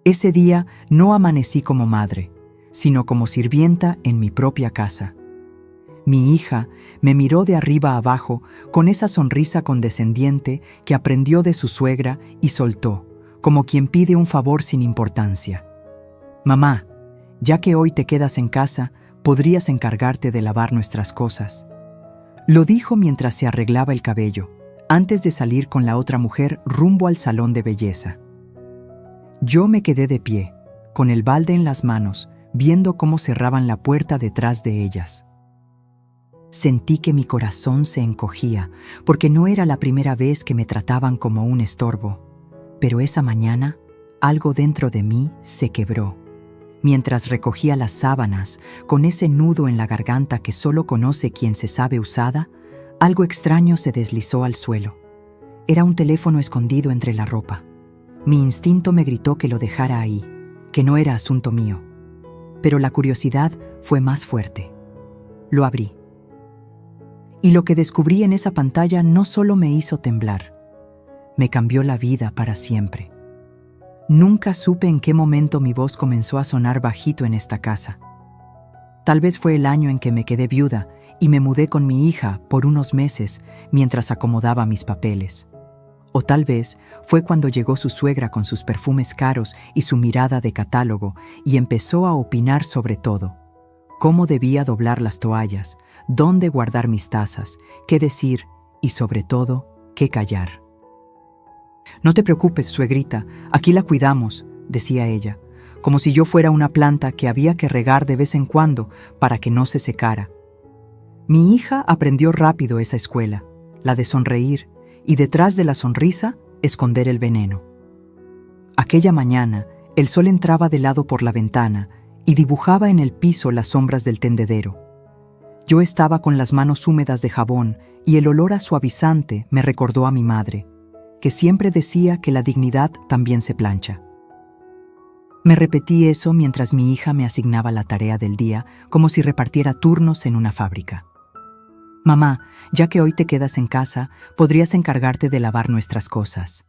Ese día no amanecí como madre, sino como sirvienta en mi propia casa. Mi hija me miró de arriba a abajo con esa sonrisa condescendiente que aprendió de su suegra y soltó, como quien pide un favor sin importancia. Mamá, ya que hoy te quedas en casa, podrías encargarte de lavar nuestras cosas. Lo dijo mientras se arreglaba el cabello, antes de salir con la otra mujer rumbo al salón de belleza. Yo me quedé de pie, con el balde en las manos, viendo cómo cerraban la puerta detrás de ellas. Sentí que mi corazón se encogía, porque no era la primera vez que me trataban como un estorbo. Pero esa mañana, algo dentro de mí se quebró. Mientras recogía las sábanas, con ese nudo en la garganta que solo conoce quien se sabe usada, algo extraño se deslizó al suelo. Era un teléfono escondido entre la ropa. Mi instinto me gritó que lo dejara ahí, que no era asunto mío. Pero la curiosidad fue más fuerte. Lo abrí. Y lo que descubrí en esa pantalla no solo me hizo temblar, me cambió la vida para siempre. Nunca supe en qué momento mi voz comenzó a sonar bajito en esta casa. Tal vez fue el año en que me quedé viuda y me mudé con mi hija por unos meses mientras acomodaba mis papeles. O tal vez fue cuando llegó su suegra con sus perfumes caros y su mirada de catálogo y empezó a opinar sobre todo. Cómo debía doblar las toallas, dónde guardar mis tazas, qué decir y sobre todo, qué callar. «No te preocupes, suegrita, aquí la cuidamos», decía ella, como si yo fuera una planta que había que regar de vez en cuando para que no se secara. Mi hija aprendió rápido esa escuela, la de sonreír, y detrás de la sonrisa, esconder el veneno. Aquella mañana, el sol entraba de lado por la ventana y dibujaba en el piso las sombras del tendedero. Yo estaba con las manos húmedas de jabón y el olor a suavizante me recordó a mi madre, que siempre decía que la dignidad también se plancha. Me repetí eso mientras mi hija me asignaba la tarea del día, como si repartiera turnos en una fábrica. «Mamá, ya que hoy te quedas en casa, podrías encargarte de lavar nuestras cosas».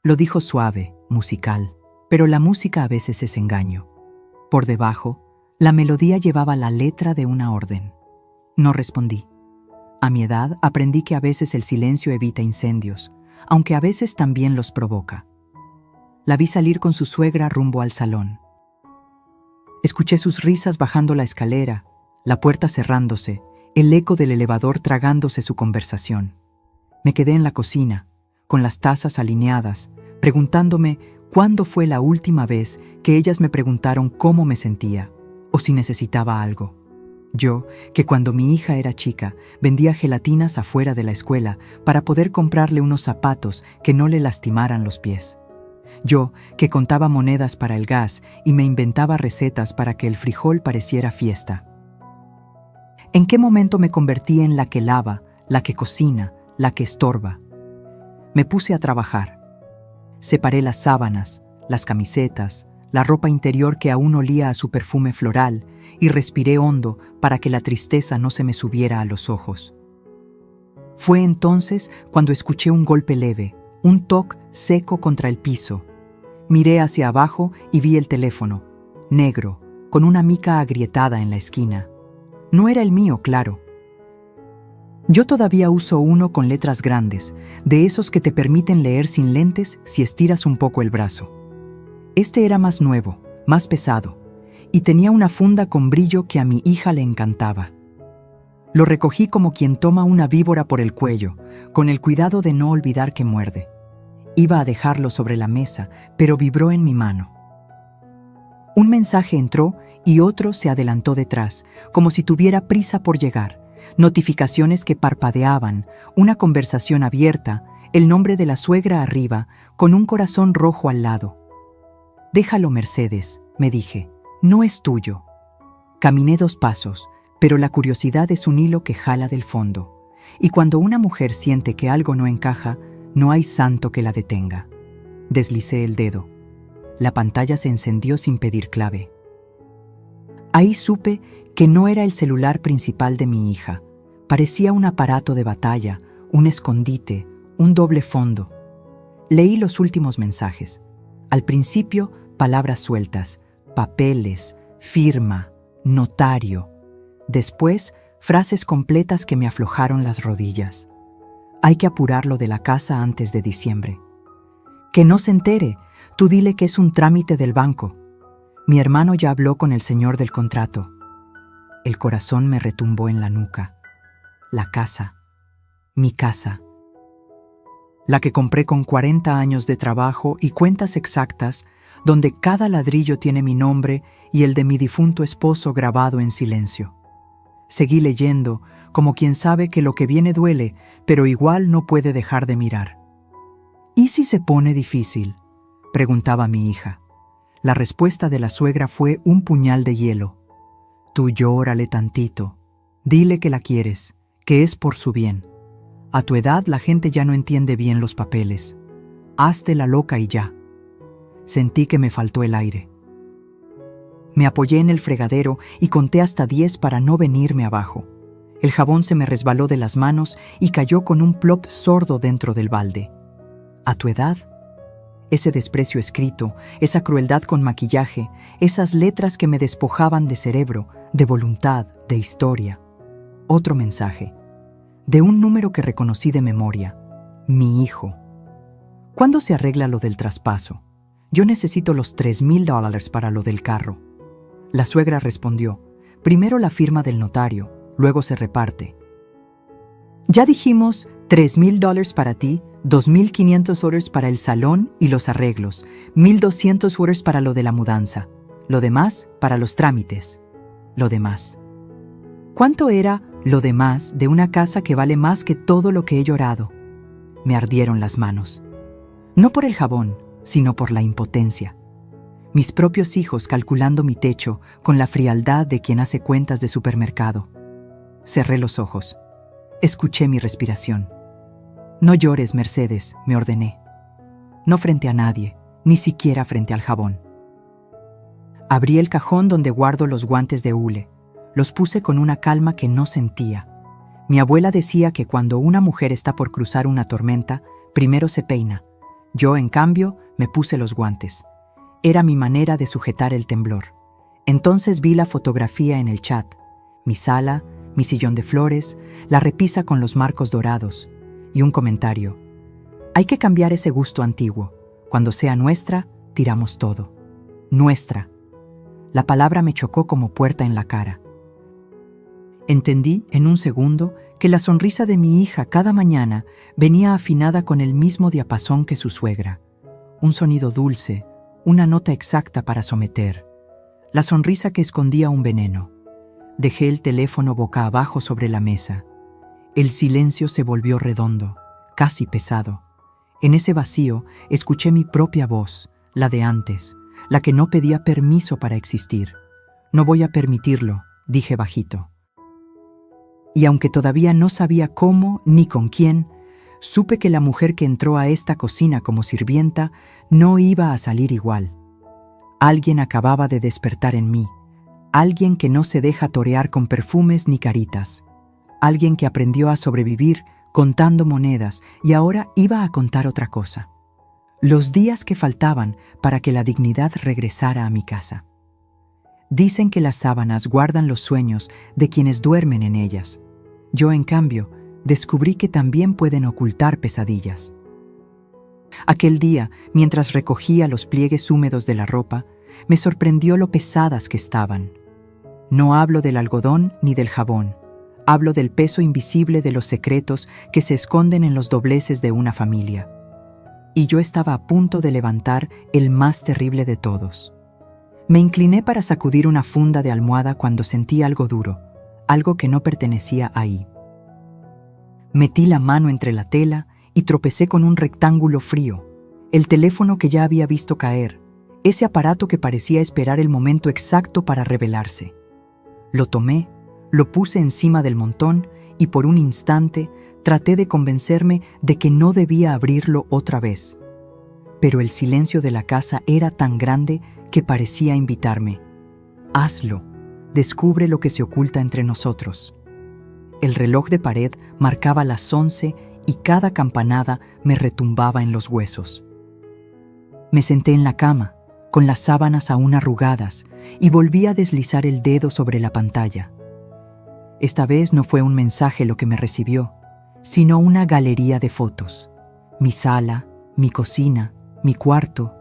Lo dijo suave, musical, pero la música a veces es engaño. Por debajo, la melodía llevaba la letra de una orden. No respondí. A mi edad aprendí que a veces el silencio evita incendios, aunque a veces también los provoca. La vi salir con su suegra rumbo al salón. Escuché sus risas bajando la escalera, la puerta cerrándose, el eco del elevador tragándose su conversación. Me quedé en la cocina, con las tazas alineadas, preguntándome cuándo fue la última vez que ellas me preguntaron cómo me sentía o si necesitaba algo. Yo, que cuando mi hija era chica, vendía gelatinas afuera de la escuela para poder comprarle unos zapatos que no le lastimaran los pies. Yo, que contaba monedas para el gas y me inventaba recetas para que el frijol pareciera fiesta. ¿En qué momento me convertí en la que lava, la que cocina, la que estorba? Me puse a trabajar. Separé las sábanas, las camisetas, la ropa interior que aún olía a su perfume floral y respiré hondo para que la tristeza no se me subiera a los ojos. Fue entonces cuando escuché un golpe leve, un toc seco contra el piso. Miré hacia abajo y vi el teléfono, negro, con una mica agrietada en la esquina. No era el mío, claro. Yo todavía uso uno con letras grandes, de esos que te permiten leer sin lentes si estiras un poco el brazo. Este era más nuevo, más pesado, y tenía una funda con brillo que a mi hija le encantaba. Lo recogí como quien toma una víbora por el cuello, con el cuidado de no olvidar que muerde. Iba a dejarlo sobre la mesa, pero vibró en mi mano. Un mensaje entró y otro se adelantó detrás, como si tuviera prisa por llegar. Notificaciones que parpadeaban, una conversación abierta, el nombre de la suegra arriba, con un corazón rojo al lado. «Déjalo, Mercedes», me dije, «no es tuyo». Caminé 2 pasos, pero la curiosidad es un hilo que jala del fondo. Y cuando una mujer siente que algo no encaja, no hay santo que la detenga. Deslicé el dedo. La pantalla se encendió sin pedir clave. Ahí supe que no era el celular principal de mi hija. Parecía un aparato de batalla, un escondite, un doble fondo. Leí los últimos mensajes. Al principio palabras sueltas, papeles, firma, notario. Después, frases completas que me aflojaron las rodillas. Hay que apurarlo de la casa antes de diciembre. Que no se entere, tú dile que es un trámite del banco. Mi hermano ya habló con el señor del contrato. El corazón me retumbó en la nuca. La casa. Mi casa. La que compré con 40 años de trabajo y cuentas exactas, donde cada ladrillo tiene mi nombre y el de mi difunto esposo grabado en silencio. Seguí leyendo, como quien sabe que lo que viene duele, pero igual no puede dejar de mirar. ¿Y si se pone difícil?, preguntaba mi hija. La respuesta de la suegra fue un puñal de hielo. Tú llórale tantito. Dile que la quieres, que es por su bien. A tu edad la gente ya no entiende bien los papeles. Hazte la loca y ya. Sentí que me faltó el aire. Me apoyé en el fregadero y conté hasta 10 para no venirme abajo. El jabón se me resbaló de las manos y cayó con un plop sordo dentro del balde. ¿A tu edad? Ese desprecio escrito, esa crueldad con maquillaje, esas letras que me despojaban de cerebro, de voluntad, de historia. Otro mensaje. De un número que reconocí de memoria. Mi hijo. ¿Cuándo se arregla lo del traspaso? Yo necesito los $3,000 para lo del carro. La suegra respondió, primero la firma del notario, luego se reparte. Ya dijimos $3,000 para ti, $2,500 para el salón y los arreglos, $1,200 para lo de la mudanza, lo demás para los trámites, lo demás. ¿Cuánto era lo demás de una casa que vale más que todo lo que he llorado? Me ardieron las manos. No por el jabón, sino por la impotencia. Mis propios hijos calculando mi techo con la frialdad de quien hace cuentas de supermercado. Cerré los ojos. Escuché mi respiración. No llores, Mercedes, me ordené. No frente a nadie, ni siquiera frente al jabón. Abrí el cajón donde guardo los guantes de hule. Los puse con una calma que no sentía. Mi abuela decía que cuando una mujer está por cruzar una tormenta, primero se peina. Yo, en cambio, me puse los guantes. Era mi manera de sujetar el temblor. Entonces vi la fotografía en el chat. Mi sala, mi sillón de flores, la repisa con los marcos dorados. Y un comentario. Hay que cambiar ese gusto antiguo. Cuando sea nuestra, tiramos todo. Nuestra. La palabra me chocó como puerta en la cara. Entendí en un segundo que la sonrisa de mi hija cada mañana venía afinada con el mismo diapasón que su suegra. Un sonido dulce, una nota exacta para someter. La sonrisa que escondía un veneno. Dejé el teléfono boca abajo sobre la mesa. El silencio se volvió redondo, casi pesado. En ese vacío escuché mi propia voz, la de antes, la que no pedía permiso para existir. No voy a permitirlo, dije bajito. Y aunque todavía no sabía cómo ni con quién, supe que la mujer que entró a esta cocina como sirvienta no iba a salir igual. Alguien acababa de despertar en mí, alguien que no se deja torear con perfumes ni caritas, alguien que aprendió a sobrevivir contando monedas y ahora iba a contar otra cosa. Los días que faltaban para que la dignidad regresara a mi casa. Dicen que las sábanas guardan los sueños de quienes duermen en ellas. Yo, en cambio, descubrí que también pueden ocultar pesadillas. Aquel día, mientras recogía los pliegues húmedos de la ropa, me sorprendió lo pesadas que estaban. No hablo del algodón ni del jabón. Hablo del peso invisible de los secretos que se esconden en los dobleces de una familia. Y yo estaba a punto de levantar el más terrible de todos. Me incliné para sacudir una funda de almohada cuando sentí algo duro, algo que no pertenecía ahí. Metí la mano entre la tela y tropecé con un rectángulo frío, el teléfono que ya había visto caer, ese aparato que parecía esperar el momento exacto para revelarse. Lo tomé, lo puse encima del montón y por un instante traté de convencerme de que no debía abrirlo otra vez. Pero el silencio de la casa era tan grande que parecía invitarme. Hazlo, descubre lo que se oculta entre nosotros. El reloj de pared marcaba las 11 y cada campanada me retumbaba en los huesos. Me senté en la cama, con las sábanas aún arrugadas, y volví a deslizar el dedo sobre la pantalla. Esta vez no fue un mensaje lo que me recibió, sino una galería de fotos. Mi sala, mi cocina, mi cuarto,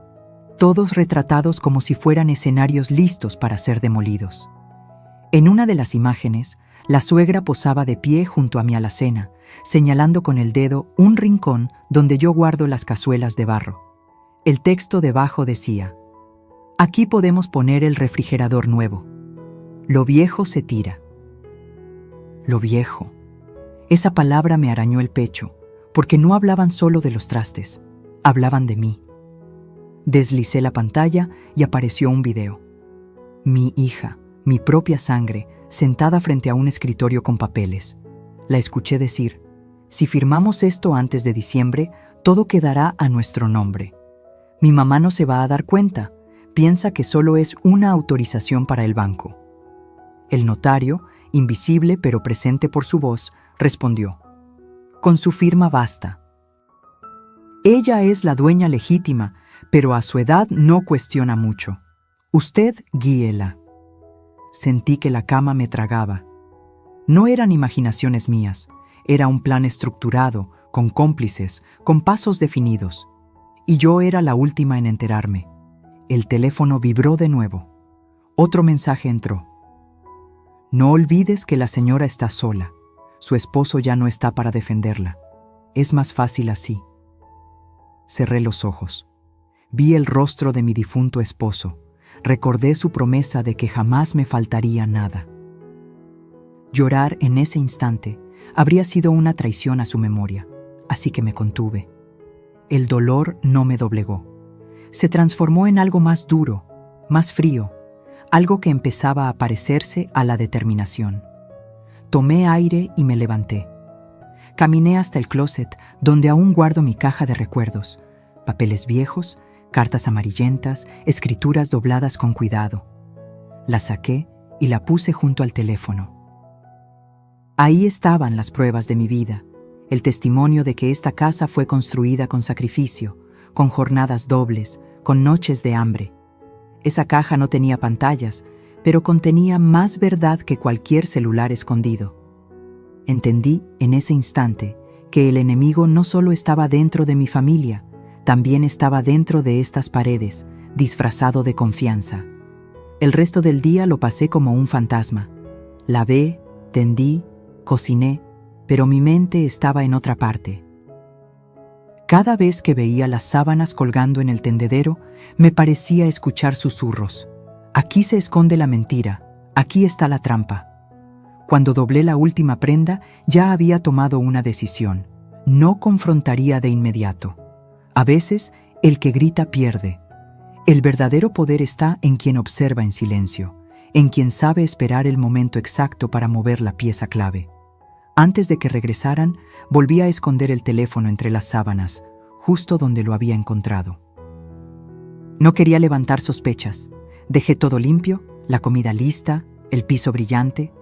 todos retratados como si fueran escenarios listos para ser demolidos. En una de las imágenes, la suegra posaba de pie junto a mi alacena, señalando con el dedo un rincón donde yo guardo las cazuelas de barro. El texto debajo decía: «Aquí podemos poner el refrigerador nuevo. Lo viejo se tira». Lo viejo. Esa palabra me arañó el pecho, porque no hablaban solo de los trastes, hablaban de mí. Deslicé la pantalla y apareció un video. Mi hija, mi propia sangre, sentada frente a un escritorio con papeles. La escuché decir: «Si firmamos esto antes de diciembre, todo quedará a nuestro nombre. Mi mamá no se va a dar cuenta, piensa que solo es una autorización para el banco». El notario, invisible pero presente por su voz, respondió: «Con su firma basta. Ella es la dueña legítima, pero a su edad no cuestiona mucho. Usted guíela». Sentí que la cama me tragaba. No eran imaginaciones mías, era un plan estructurado, con cómplices, con pasos definidos. Y yo era la última en enterarme. El teléfono vibró de nuevo. Otro mensaje entró: «No olvides que la señora está sola. Su esposo ya no está para defenderla. Es más fácil así». Cerré los ojos. Vi el rostro de mi difunto esposo. Recordé su promesa de que jamás me faltaría nada. Llorar en ese instante habría sido una traición a su memoria, así que me contuve. El dolor no me doblegó. Se transformó en algo más duro, más frío, algo que empezaba a parecerse a la determinación. Tomé aire y me levanté. Caminé hasta el closet, donde aún guardo mi caja de recuerdos, papeles viejos, cartas amarillentas, escrituras dobladas con cuidado. La saqué y la puse junto al teléfono. Ahí estaban las pruebas de mi vida, el testimonio de que esta casa fue construida con sacrificio, con jornadas dobles, con noches de hambre. Esa caja no tenía pantallas, pero contenía más verdad que cualquier celular escondido. Entendí en ese instante que el enemigo no solo estaba dentro de mi familia, también estaba dentro de estas paredes, disfrazado de confianza. El resto del día lo pasé como un fantasma. Lavé, tendí, cociné, pero mi mente estaba en otra parte. Cada vez que veía las sábanas colgando en el tendedero, me parecía escuchar susurros. Aquí se esconde la mentira, aquí está la trampa. Cuando doblé la última prenda, ya había tomado una decisión. No confrontaría de inmediato. A veces, el que grita pierde. El verdadero poder está en quien observa en silencio, en quien sabe esperar el momento exacto para mover la pieza clave. Antes de que regresaran, volví a esconder el teléfono entre las sábanas, justo donde lo había encontrado. No quería levantar sospechas. Dejé todo limpio, la comida lista, el piso brillante.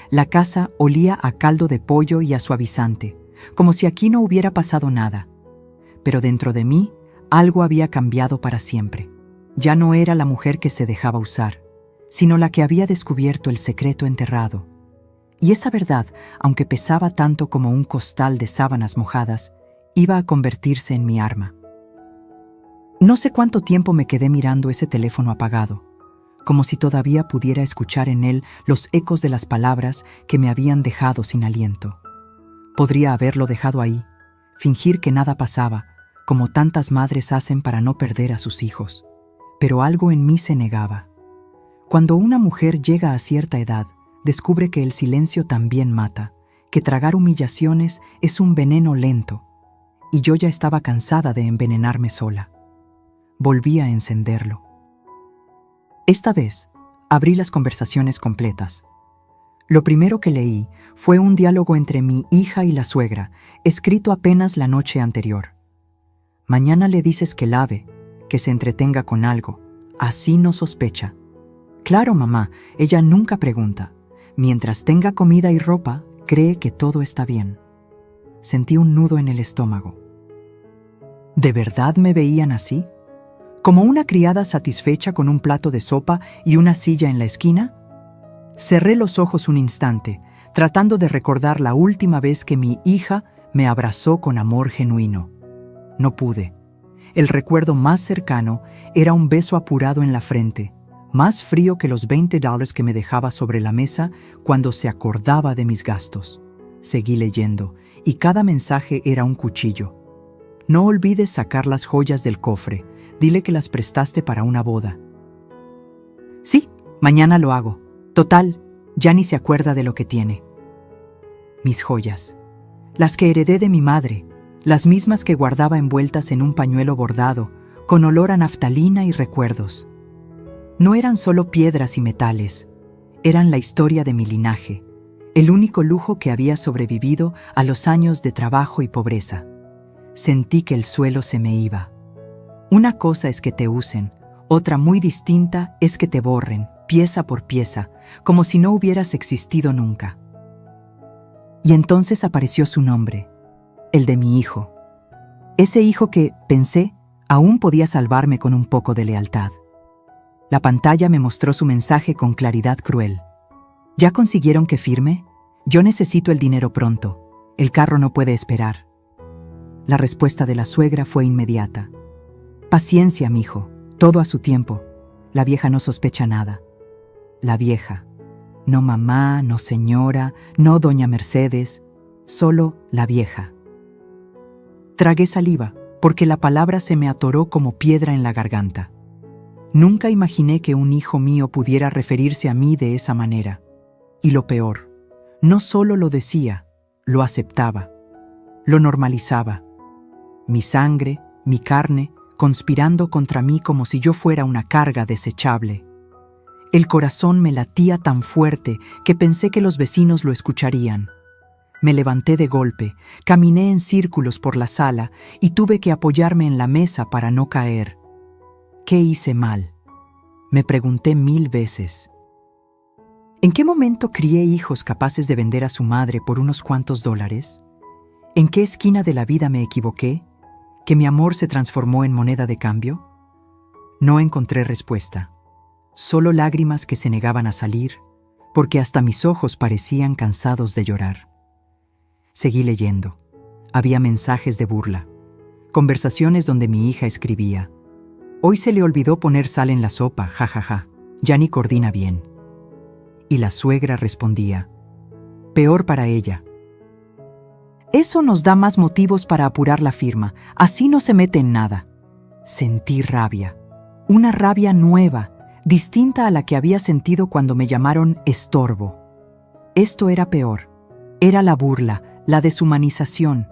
La casa olía a caldo de pollo y a suavizante, como si aquí no hubiera pasado nada. Pero dentro de mí, algo había cambiado para siempre. Ya no era la mujer que se dejaba usar, sino la que había descubierto el secreto enterrado. Y esa verdad, aunque pesaba tanto como un costal de sábanas mojadas, iba a convertirse en mi arma. No sé cuánto tiempo me quedé mirando ese teléfono apagado, como si todavía pudiera escuchar en él los ecos de las palabras que me habían dejado sin aliento. Podría haberlo dejado ahí, fingir que nada pasaba, como tantas madres hacen para no perder a sus hijos. Pero algo en mí se negaba. Cuando una mujer llega a cierta edad, descubre que el silencio también mata, que tragar humillaciones es un veneno lento, y yo ya estaba cansada de envenenarme sola. Volví a encenderlo. Esta vez, abrí las conversaciones completas. Lo primero que leí fue un diálogo entre mi hija y la suegra, escrito apenas la noche anterior. «Mañana le dices que lave, que se entretenga con algo. Así no sospecha». «Claro, mamá, ella nunca pregunta. Mientras tenga comida y ropa, cree que todo está bien». Sentí un nudo en el estómago. ¿De verdad me veían así? como una criada satisfecha con un plato de sopa y una silla en la esquina? Cerré los ojos un instante, tratando de recordar la última vez que mi hija me abrazó con amor genuino. No pude. El recuerdo más cercano era un beso apurado en la frente, más frío que los $20 que me dejaba sobre la mesa cuando se acordaba de mis gastos. Seguí leyendo, y cada mensaje era un cuchillo. No olvides sacar las joyas del cofre. Dile que las prestaste para una boda. Sí, mañana lo hago. Total, ya ni se acuerda de lo que tiene. Mis joyas. Las que heredé de mi madre, las mismas que guardaba envueltas en un pañuelo bordado, con olor a naftalina y recuerdos. No eran solo piedras y metales, eran la historia de mi linaje, el único lujo que había sobrevivido a los años de trabajo y pobreza. Sentí que el suelo se me iba. Una cosa es que te usen, otra muy distinta es que te borren, pieza por pieza, como si no hubieras existido nunca. Y entonces apareció su nombre, el de mi hijo. Ese hijo que, pensé, aún podía salvarme con un poco de lealtad. La pantalla me mostró su mensaje con claridad cruel. ¿Ya consiguieron que firme? Yo necesito el dinero pronto. El carro no puede esperar. La respuesta de la suegra fue inmediata. Paciencia, mijo, todo a su tiempo. La vieja no sospecha nada. La vieja. No mamá, no señora, no doña Mercedes, solo la vieja. Tragué saliva, porque la palabra se me atoró como piedra en la garganta. Nunca imaginé que un hijo mío pudiera referirse a mí de esa manera. Y lo peor, no solo lo decía, lo aceptaba, lo normalizaba. Mi sangre, mi carne, conspirando contra mí como si yo fuera una carga desechable. El corazón me latía tan fuerte que pensé que los vecinos lo escucharían. Me levanté de golpe, caminé en círculos por la sala y tuve que apoyarme en la mesa para no caer. ¿Qué hice mal? Me pregunté 1000 veces. ¿En qué momento crié hijos capaces de vender a su madre por unos cuantos dólares? ¿En qué esquina de la vida me equivoqué? ¿Que mi amor se transformó en moneda de cambio? No encontré respuesta. Solo lágrimas que se negaban a salir, porque hasta mis ojos parecían cansados de llorar. Seguí leyendo. Había mensajes de burla, conversaciones donde mi hija escribía: «Hoy se le olvidó poner sal en la sopa, jajaja, ya ni coordina bien». Y la suegra respondía: «Peor para ella. Eso nos da más motivos para apurar la firma, así no se mete en nada». Sentí rabia, una rabia nueva, distinta a la que había sentido cuando me llamaron estorbo. Esto era peor, era la burla, la deshumanización.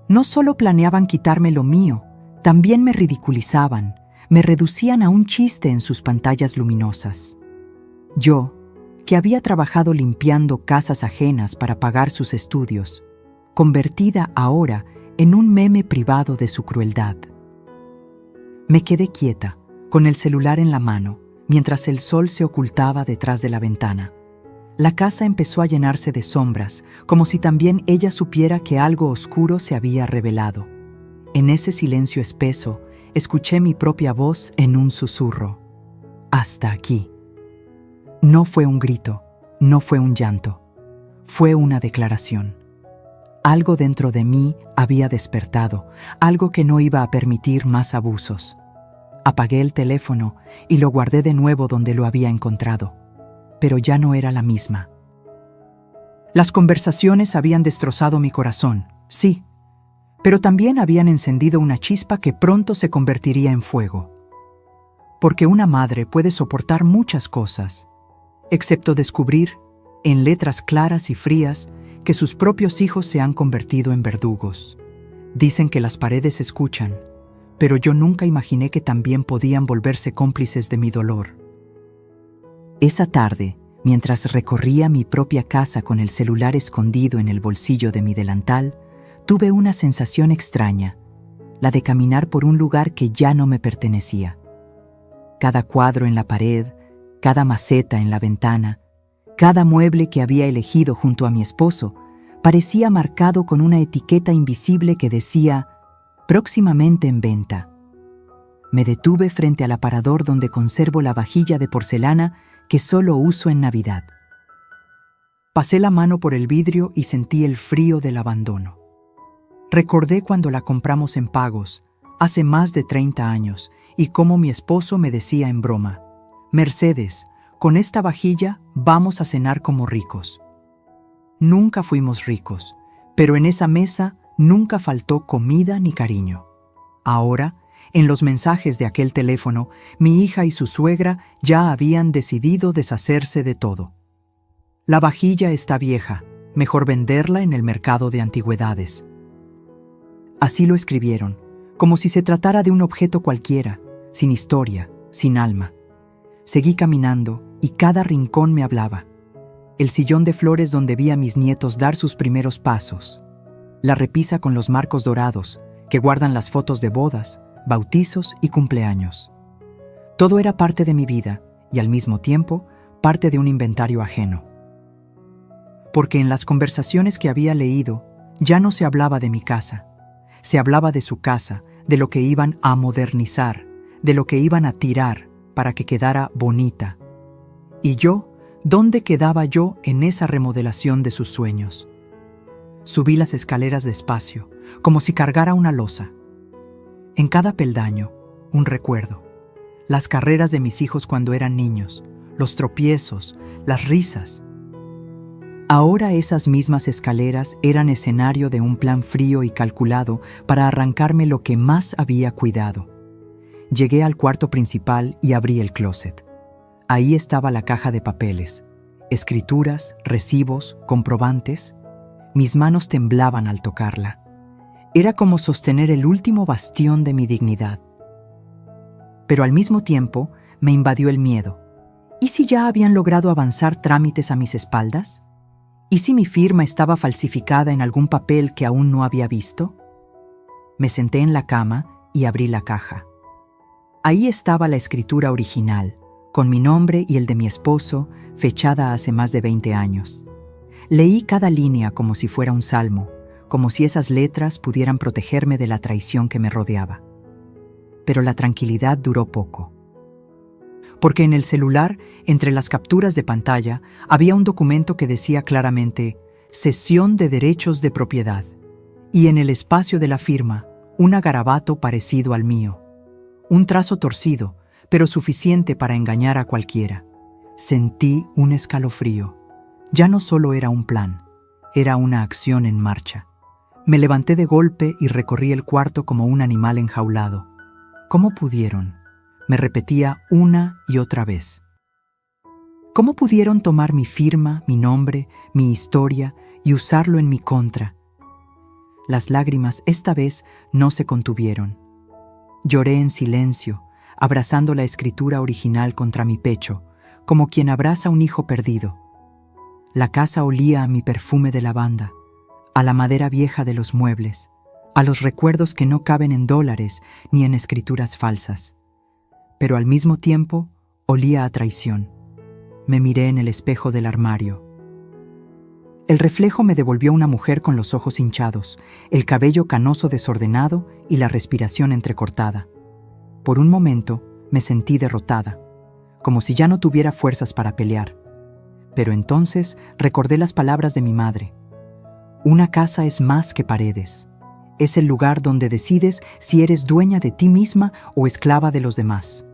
No solo planeaban quitarme lo mío, también me ridiculizaban, me reducían a un chiste en sus pantallas luminosas. Yo, que había trabajado limpiando casas ajenas para pagar sus estudios, convertida ahora en un meme privado de su crueldad. Me quedé quieta, con el celular en la mano, mientras el sol se ocultaba detrás de la ventana. La casa empezó a llenarse de sombras, como si también ella supiera que algo oscuro se había revelado. En ese silencio espeso, escuché mi propia voz en un susurro. Hasta aquí. No fue un grito, no fue un llanto, fue una declaración. Algo dentro de mí había despertado, algo que no iba a permitir más abusos. Apagué el teléfono y lo guardé de nuevo donde lo había encontrado, pero ya no era la misma. Las conversaciones habían destrozado mi corazón, sí, pero también habían encendido una chispa que pronto se convertiría en fuego. Porque una madre puede soportar muchas cosas, excepto descubrir, en letras claras y frías, que sus propios hijos se han convertido en verdugos. Dicen que las paredes escuchan, pero yo nunca imaginé que también podían volverse cómplices de mi dolor. Esa tarde, mientras recorría mi propia casa con el celular escondido en el bolsillo de mi delantal, tuve una sensación extraña, la de caminar por un lugar que ya no me pertenecía. Cada cuadro en la pared, cada maceta en la ventana, cada mueble que había elegido junto a mi esposo, parecía marcado con una etiqueta invisible que decía: próximamente en venta. Me detuve frente al aparador donde conservo la vajilla de porcelana que solo uso en Navidad. Pasé la mano por el vidrio y sentí el frío del abandono. Recordé cuando la compramos en pagos, hace más de 30 años, y cómo mi esposo me decía en broma: «Mercedes, con esta vajilla vamos a cenar como ricos». Nunca fuimos ricos, pero en esa mesa nunca faltó comida ni cariño. Ahora, en los mensajes de aquel teléfono, mi hija y su suegra ya habían decidido deshacerse de todo. La vajilla está vieja, mejor venderla en el mercado de antigüedades. Así lo escribieron, como si se tratara de un objeto cualquiera, sin historia, sin alma. Seguí caminando y cada rincón me hablaba. El sillón de flores donde vi a mis nietos dar sus primeros pasos. La repisa con los marcos dorados que guardan las fotos de bodas, bautizos y cumpleaños. Todo era parte de mi vida y al mismo tiempo parte de un inventario ajeno. Porque en las conversaciones que había leído ya no se hablaba de mi casa. Se hablaba de su casa, de lo que iban a modernizar, de lo que iban a tirar para que quedara bonita. Y yo, ¿dónde quedaba yo en esa remodelación de sus sueños? Subí las escaleras despacio, como si cargara una losa. En cada peldaño, un recuerdo. Las carreras de mis hijos cuando eran niños, los tropiezos, las risas. Ahora esas mismas escaleras eran escenario de un plan frío y calculado para arrancarme lo que más había cuidado. Llegué al cuarto principal y abrí el closet. Ahí estaba la caja de papeles, escrituras, recibos, comprobantes. Mis manos temblaban al tocarla. Era como sostener el último bastión de mi dignidad. Pero al mismo tiempo me invadió el miedo. ¿Y si ya habían logrado avanzar trámites a mis espaldas? ¿Y si mi firma estaba falsificada en algún papel que aún no había visto? Me senté en la cama y abrí la caja. Ahí estaba la escritura original, con mi nombre y el de mi esposo, fechada hace más de 20 años. Leí cada línea como si fuera un salmo, como si esas letras pudieran protegerme de la traición que me rodeaba. Pero la tranquilidad duró poco. Porque en el celular, entre las capturas de pantalla, había un documento que decía claramente «Cesión de derechos de propiedad», y en el espacio de la firma, un garabato parecido al mío. Un trazo torcido, pero suficiente para engañar a cualquiera. Sentí un escalofrío. Ya no solo era un plan, era una acción en marcha. Me levanté de golpe y recorrí el cuarto como un animal enjaulado. ¿Cómo pudieron? Me repetía una y otra vez. ¿Cómo pudieron tomar mi firma, mi nombre, mi historia y usarlo en mi contra? Las lágrimas esta vez no se contuvieron. Lloré en silencio, abrazando la escritura original contra mi pecho, como quien abraza un hijo perdido. La casa olía a mi perfume de lavanda, a la madera vieja de los muebles, a los recuerdos que no caben en dólares ni en escrituras falsas. Pero al mismo tiempo olía a traición. Me miré en el espejo del armario. El reflejo me devolvió una mujer con los ojos hinchados, el cabello canoso desordenado y la respiración entrecortada. Por un momento me sentí derrotada, como si ya no tuviera fuerzas para pelear. Pero entonces recordé las palabras de mi madre. Una casa es más que paredes. Es el lugar donde decides si eres dueña de ti misma o esclava de los demás.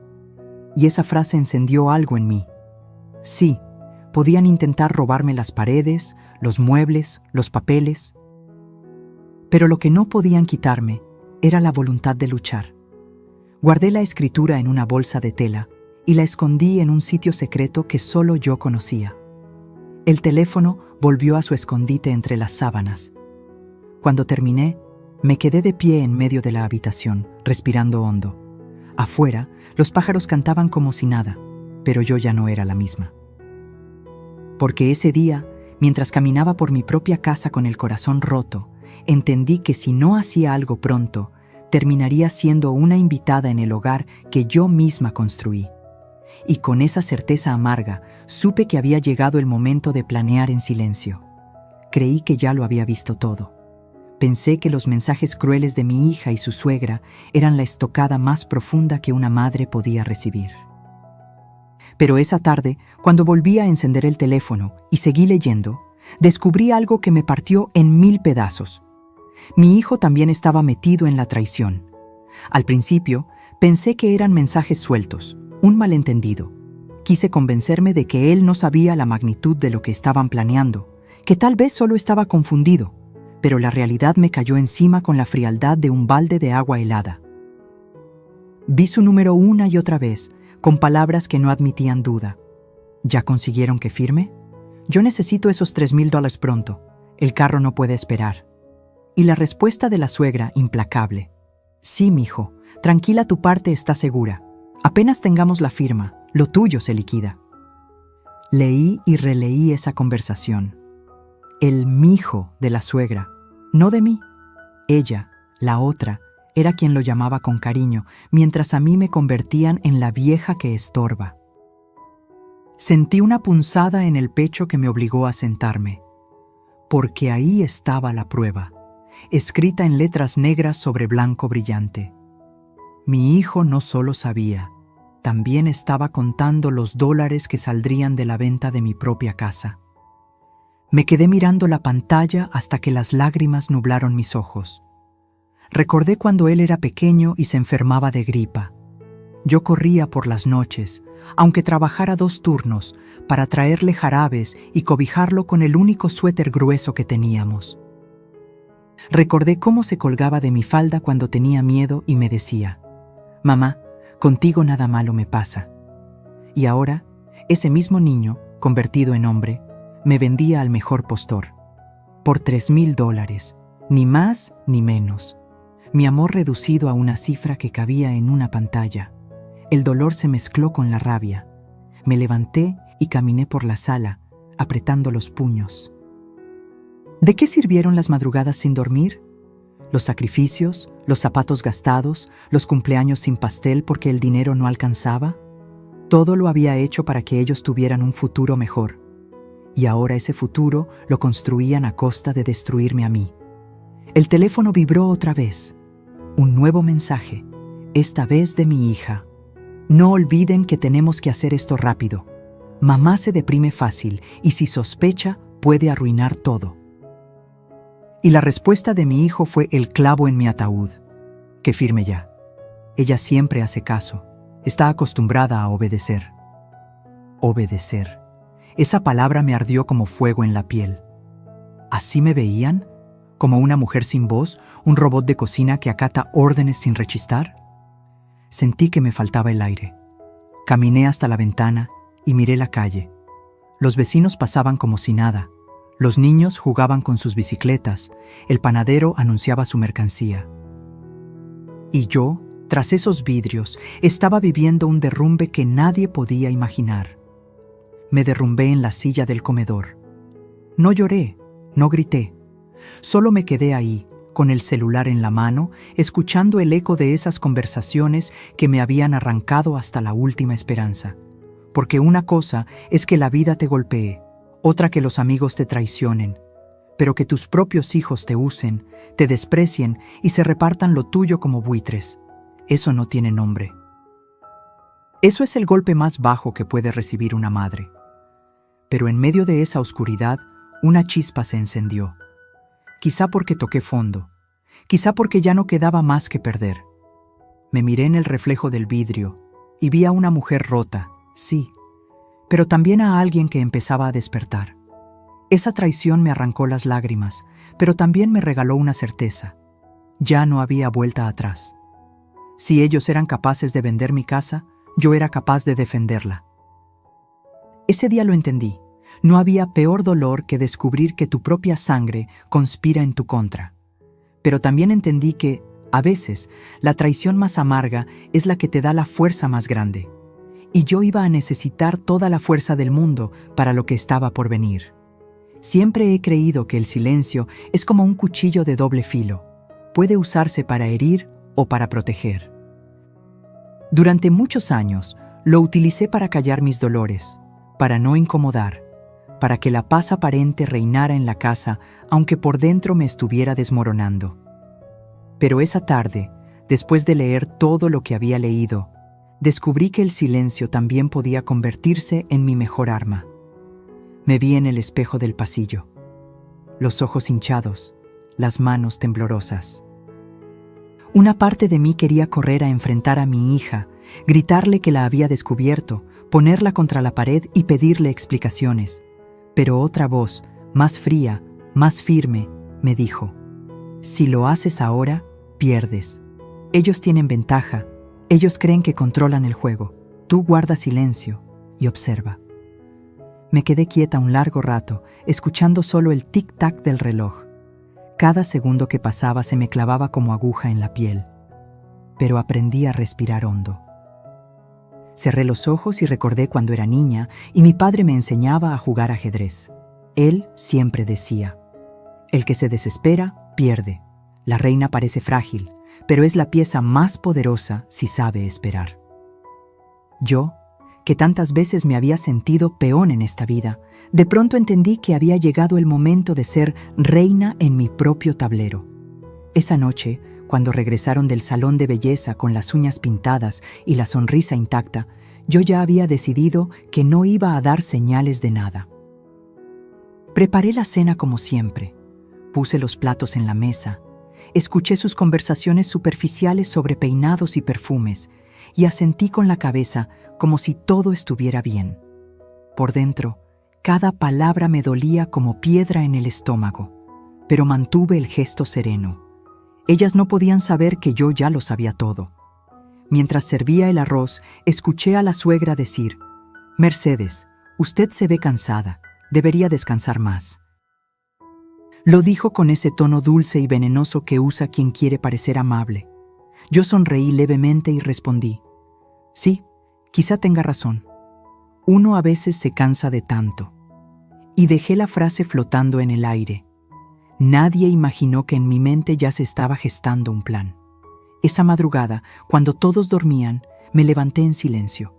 Y esa frase encendió algo en mí. Sí, podían intentar robarme las paredes, los muebles, los papeles. Pero lo que no podían quitarme era la voluntad de luchar. Guardé la escritura en una bolsa de tela y la escondí en un sitio secreto que solo yo conocía. El teléfono volvió a su escondite entre las sábanas. Cuando terminé, me quedé de pie en medio de la habitación, respirando hondo. Afuera, los pájaros cantaban como si nada, pero yo ya no era la misma. Porque ese día, mientras caminaba por mi propia casa con el corazón roto, entendí que si no hacía algo pronto, terminaría siendo una invitada en el hogar que yo misma construí. Y con esa certeza amarga, supe que había llegado el momento de planear en silencio. Creí que ya lo había visto todo. Pensé que los mensajes crueles de mi hija y su suegra eran la estocada más profunda que una madre podía recibir. Pero esa tarde, cuando volví a encender el teléfono y seguí leyendo, descubrí algo que me partió en 1000 pedazos. Mi hijo también estaba metido en la traición. Al principio, pensé que eran mensajes sueltos, un malentendido. Quise convencerme de que él no sabía la magnitud de lo que estaban planeando, que tal vez solo estaba confundido, pero la realidad me cayó encima con la frialdad de un balde de agua helada. Vi su número una y otra vez, con palabras que no admitían duda. ¿Ya consiguieron que firme? Yo necesito esos $3,000 pronto. El carro no puede esperar. Y la respuesta de la suegra, implacable. Sí, mijo, tranquila, tu parte está segura. Apenas tengamos la firma, lo tuyo se liquida. Leí y releí esa conversación. El mijo de la suegra, no de mí. Ella, la otra, era quien lo llamaba con cariño, mientras a mí me convertían en la vieja que estorba. Sentí una punzada en el pecho que me obligó a sentarme, porque ahí estaba la prueba, escrita en letras negras sobre blanco brillante. Mi hijo no solo sabía, también estaba contando los dólares que saldrían de la venta de mi propia casa. Me quedé mirando la pantalla hasta que las lágrimas nublaron mis ojos. Recordé cuando él era pequeño y se enfermaba de gripa. Yo corría por las noches, aunque trabajara 2 turnos, para traerle jarabes y cobijarlo con el único suéter grueso que teníamos. Recordé cómo se colgaba de mi falda cuando tenía miedo y me decía: «Mamá, contigo nada malo me pasa». Y ahora, ese mismo niño, convertido en hombre, me vendía al mejor postor. Por $3,000, ni más ni menos. Mi amor reducido a una cifra que cabía en una pantalla. El dolor se mezcló con la rabia. Me levanté y caminé por la sala, apretando los puños. ¿De qué sirvieron las madrugadas sin dormir? Los sacrificios, los zapatos gastados, los cumpleaños sin pastel porque el dinero no alcanzaba. Todo lo había hecho para que ellos tuvieran un futuro mejor. Y ahora ese futuro lo construían a costa de destruirme a mí. El teléfono vibró otra vez. Un nuevo mensaje, esta vez de mi hija. No olviden que tenemos que hacer esto rápido. Mamá se deprime fácil y si sospecha, puede arruinar todo. Y la respuesta de mi hijo fue el clavo en mi ataúd. Que firme ya. Ella siempre hace caso. Está acostumbrada a obedecer. Obedecer. Esa palabra me ardió como fuego en la piel. ¿Así me veían? ¿Como una mujer sin voz, un robot de cocina que acata órdenes sin rechistar? Sentí que me faltaba el aire. Caminé hasta la ventana y miré la calle. Los vecinos pasaban como si nada. Los niños jugaban con sus bicicletas. El panadero anunciaba su mercancía. Y yo, tras esos vidrios, estaba viviendo un derrumbe que nadie podía imaginar. Me derrumbé en la silla del comedor. No lloré, no grité. Solo me quedé ahí, con el celular en la mano, escuchando el eco de esas conversaciones que me habían arrancado hasta la última esperanza. Porque una cosa es que la vida te golpee, otra que los amigos te traicionen, pero que tus propios hijos te usen, te desprecien y se repartan lo tuyo como buitres. Eso no tiene nombre. Eso es el golpe más bajo que puede recibir una madre. Pero en medio de esa oscuridad, una chispa se encendió. Quizá porque toqué fondo, quizá porque ya no quedaba más que perder. Me miré en el reflejo del vidrio y vi a una mujer rota, sí, pero también a alguien que empezaba a despertar. Esa traición me arrancó las lágrimas, pero también me regaló una certeza. Ya no había vuelta atrás. Si ellos eran capaces de vender mi casa, yo era capaz de defenderla. Ese día lo entendí. No había peor dolor que descubrir que tu propia sangre conspira en tu contra. Pero también entendí que, a veces, la traición más amarga es la que te da la fuerza más grande. Y yo iba a necesitar toda la fuerza del mundo para lo que estaba por venir. Siempre he creído que el silencio es como un cuchillo de doble filo. Puede usarse para herir o para proteger. Durante muchos años, lo utilicé para callar mis dolores, para no incomodar, para que la paz aparente reinara en la casa, aunque por dentro me estuviera desmoronando. Pero esa tarde, después de leer todo lo que había leído, descubrí que el silencio también podía convertirse en mi mejor arma. Me vi en el espejo del pasillo, los ojos hinchados, las manos temblorosas. Una parte de mí quería correr a enfrentar a mi hija, gritarle que la había descubierto, ponerla contra la pared y pedirle explicaciones. Pero otra voz, más fría, más firme, me dijo: si lo haces ahora, pierdes. Ellos tienen ventaja, ellos creen que controlan el juego. Tú guarda silencio y observa. Me quedé quieta un largo rato, escuchando solo el tic-tac del reloj. Cada segundo que pasaba se me clavaba como aguja en la piel. Pero aprendí a respirar hondo. Cerré los ojos y recordé cuando era niña y mi padre me enseñaba a jugar ajedrez. Él siempre decía: el que se desespera, pierde. La reina parece frágil, pero es la pieza más poderosa si sabe esperar. Yo, que tantas veces me había sentido peón en esta vida, de pronto entendí que había llegado el momento de ser reina en mi propio tablero. Esa noche, cuando regresaron del salón de belleza con las uñas pintadas y la sonrisa intacta, yo ya había decidido que no iba a dar señales de nada. Preparé la cena como siempre, puse los platos en la mesa, escuché sus conversaciones superficiales sobre peinados y perfumes y asentí con la cabeza como si todo estuviera bien. Por dentro, cada palabra me dolía como piedra en el estómago, pero mantuve el gesto sereno. Ellas no podían saber que yo ya lo sabía todo. Mientras servía el arroz, escuché a la suegra decir: Mercedes, usted se ve cansada, debería descansar más. Lo dijo con ese tono dulce y venenoso que usa quien quiere parecer amable. Yo sonreí levemente y respondí: sí, quizá tenga razón. Uno a veces se cansa de tanto. Y dejé la frase flotando en el aire. Nadie imaginó que en mi mente ya se estaba gestando un plan. Esa madrugada, cuando todos dormían, me levanté en silencio.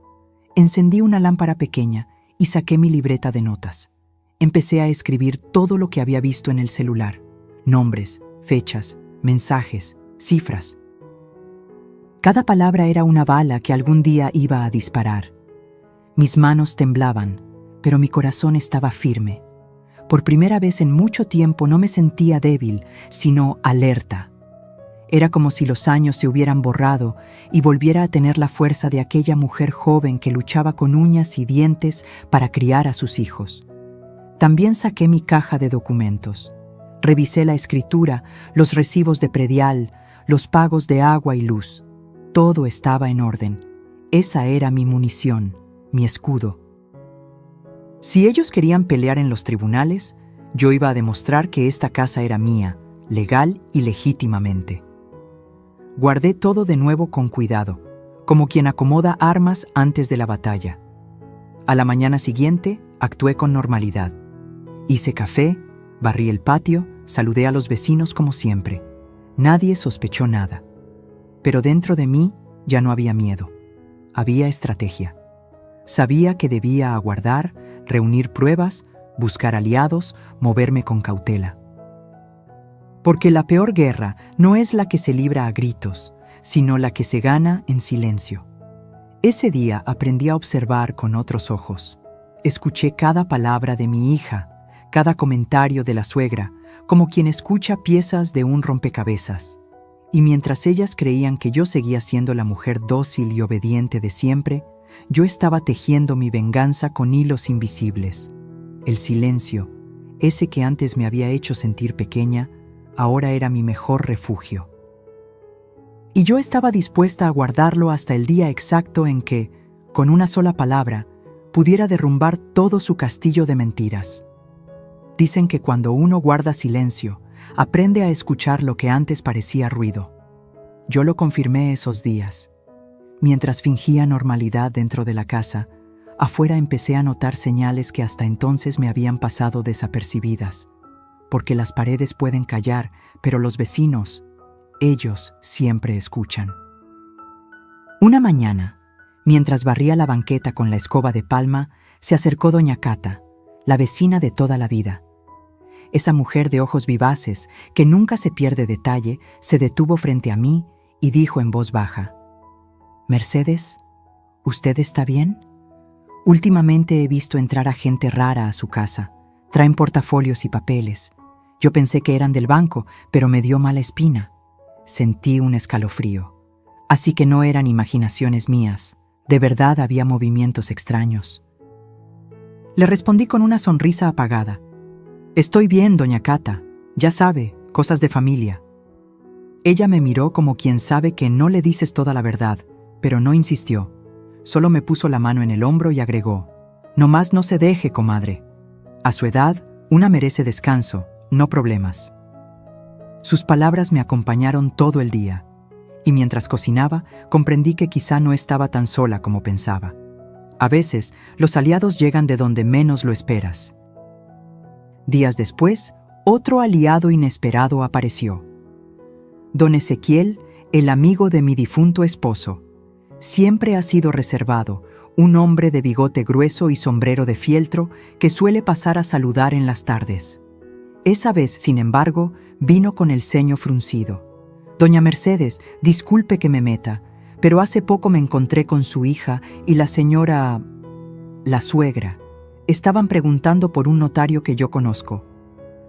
Encendí una lámpara pequeña y saqué mi libreta de notas. Empecé a escribir todo lo que había visto en el celular: nombres, fechas, mensajes, cifras. Cada palabra era una bala que algún día iba a disparar. Mis manos temblaban, pero mi corazón estaba firme. Por primera vez en mucho tiempo no me sentía débil, sino alerta. Era como si los años se hubieran borrado y volviera a tener la fuerza de aquella mujer joven que luchaba con uñas y dientes para criar a sus hijos. También saqué mi caja de documentos. Revisé la escritura, los recibos de predial, los pagos de agua y luz. Todo estaba en orden. Esa era mi munición, mi escudo. Si ellos querían pelear en los tribunales, yo iba a demostrar que esta casa era mía, legal y legítimamente. Guardé todo de nuevo con cuidado, como quien acomoda armas antes de la batalla. A la mañana siguiente, actué con normalidad. Hice café, barrí el patio, saludé a los vecinos como siempre. Nadie sospechó nada. Pero dentro de mí ya no había miedo. Había estrategia. Sabía que debía aguardar, reunir pruebas, buscar aliados, moverme con cautela. Porque la peor guerra no es la que se libra a gritos, sino la que se gana en silencio. Ese día aprendí a observar con otros ojos. Escuché cada palabra de mi hija, cada comentario de la suegra, como quien escucha piezas de un rompecabezas. Y mientras ellas creían que yo seguía siendo la mujer dócil y obediente de siempre, yo estaba tejiendo mi venganza con hilos invisibles. El silencio, ese que antes me había hecho sentir pequeña, ahora era mi mejor refugio. Y yo estaba dispuesta a guardarlo hasta el día exacto en que, con una sola palabra, pudiera derrumbar todo su castillo de mentiras. Dicen que cuando uno guarda silencio, aprende a escuchar lo que antes parecía ruido. Yo lo confirmé esos días. Mientras fingía normalidad dentro de la casa, afuera empecé a notar señales que hasta entonces me habían pasado desapercibidas. Porque las paredes pueden callar, pero los vecinos, ellos siempre escuchan. Una mañana, mientras barría la banqueta con la escoba de palma, se acercó doña Cata, la vecina de toda la vida. Esa mujer de ojos vivaces, que nunca se pierde detalle, se detuvo frente a mí y dijo en voz baja: «Mercedes, ¿usted está bien? Últimamente he visto entrar a gente rara a su casa. Traen portafolios y papeles. Yo pensé que eran del banco, pero me dio mala espina». Sentí un escalofrío. Así que no eran imaginaciones mías. De verdad había movimientos extraños. Le respondí con una sonrisa apagada: «Estoy bien, doña Cata. Ya sabe, cosas de familia». Ella me miró como quien sabe que no le dices toda la verdad, pero no insistió. Solo me puso la mano en el hombro y agregó: «Nomás no se deje, comadre. A su edad, una merece descanso, no problemas». Sus palabras me acompañaron todo el día, y mientras cocinaba, comprendí que quizá no estaba tan sola como pensaba. A veces, los aliados llegan de donde menos lo esperas. Días después, otro aliado inesperado apareció. Don Ezequiel, el amigo de mi difunto esposo. Siempre ha sido reservado, un hombre de bigote grueso y sombrero de fieltro que suele pasar a saludar en las tardes. Esa vez, sin embargo, vino con el ceño fruncido. «Doña Mercedes, disculpe que me meta, pero hace poco me encontré con su hija y la señora... la suegra. Estaban preguntando por un notario que yo conozco».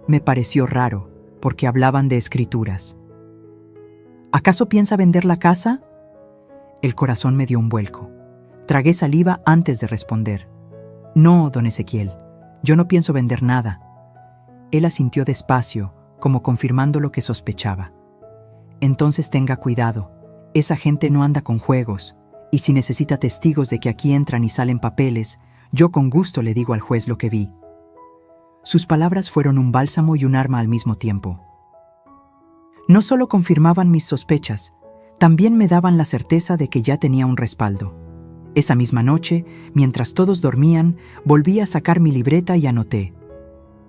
Me pareció raro, porque hablaban de escrituras. «¿Acaso piensa vender la casa?». El corazón me dio un vuelco. Tragué saliva antes de responder. «No, don Ezequiel, yo no pienso vender nada». Él asintió despacio, como confirmando lo que sospechaba. «Entonces tenga cuidado. Esa gente no anda con juegos, y si necesita testigos de que aquí entran y salen papeles, yo con gusto le digo al juez lo que vi». Sus palabras fueron un bálsamo y un arma al mismo tiempo. No solo confirmaban mis sospechas, también me daban la certeza de que ya tenía un respaldo. Esa misma noche, mientras todos dormían, volví a sacar mi libreta y anoté: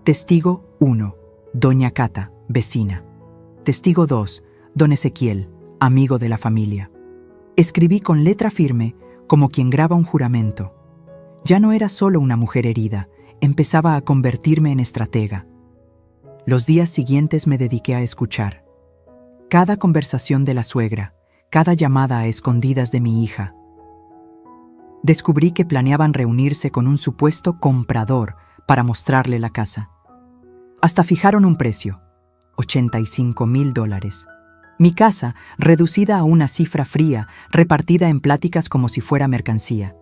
Testigo 1, doña Cata, vecina. Testigo 2, don Ezequiel, amigo de la familia. Escribí con letra firme, como quien graba un juramento. Ya no era solo una mujer herida, empezaba a convertirme en estratega. Los días siguientes me dediqué a escuchar. Cada conversación de la suegra, cada llamada a escondidas de mi hija. Descubrí que planeaban reunirse con un supuesto comprador para mostrarle la casa. Hasta fijaron un precio: $85,000. Mi casa, reducida a una cifra fría, repartida en pláticas como si fuera mercancía.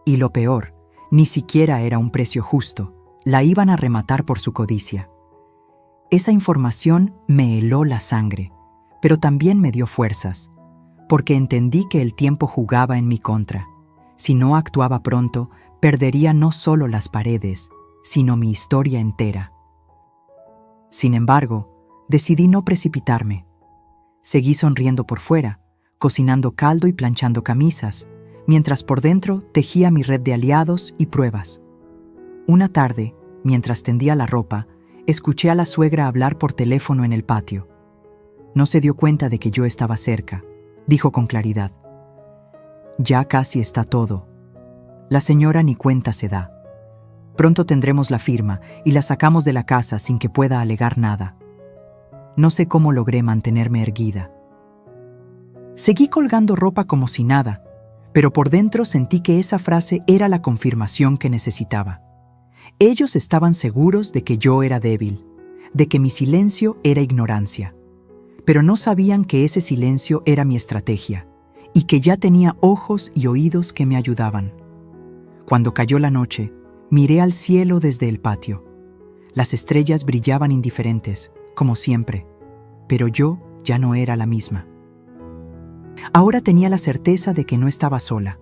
Y lo peor, ni siquiera era un precio justo, la iban a rematar por su codicia. Esa información me heló la sangre, pero también me dio fuerzas, porque entendí que el tiempo jugaba en mi contra. Si no actuaba pronto, perdería no solo las paredes, sino mi historia entera. Sin embargo, decidí no precipitarme. Seguí sonriendo por fuera, cocinando caldo y planchando camisas, mientras por dentro tejía mi red de aliados y pruebas. Una tarde, mientras tendía la ropa, escuché a la suegra hablar por teléfono en el patio. No se dio cuenta de que yo estaba cerca. Dijo con claridad: «Ya casi está todo. La señora ni cuenta se da. Pronto tendremos la firma y la sacamos de la casa sin que pueda alegar nada». No sé cómo logré mantenerme erguida. Seguí colgando ropa como si nada, pero por dentro sentí que esa frase era la confirmación que necesitaba. Ellos estaban seguros de que yo era débil, de que mi silencio era ignorancia, pero no sabían que ese silencio era mi estrategia y que ya tenía ojos y oídos que me ayudaban. Cuando cayó la noche, miré al cielo desde el patio. Las estrellas brillaban indiferentes, como siempre, pero yo ya no era la misma. Ahora tenía la certeza de que no estaba sola.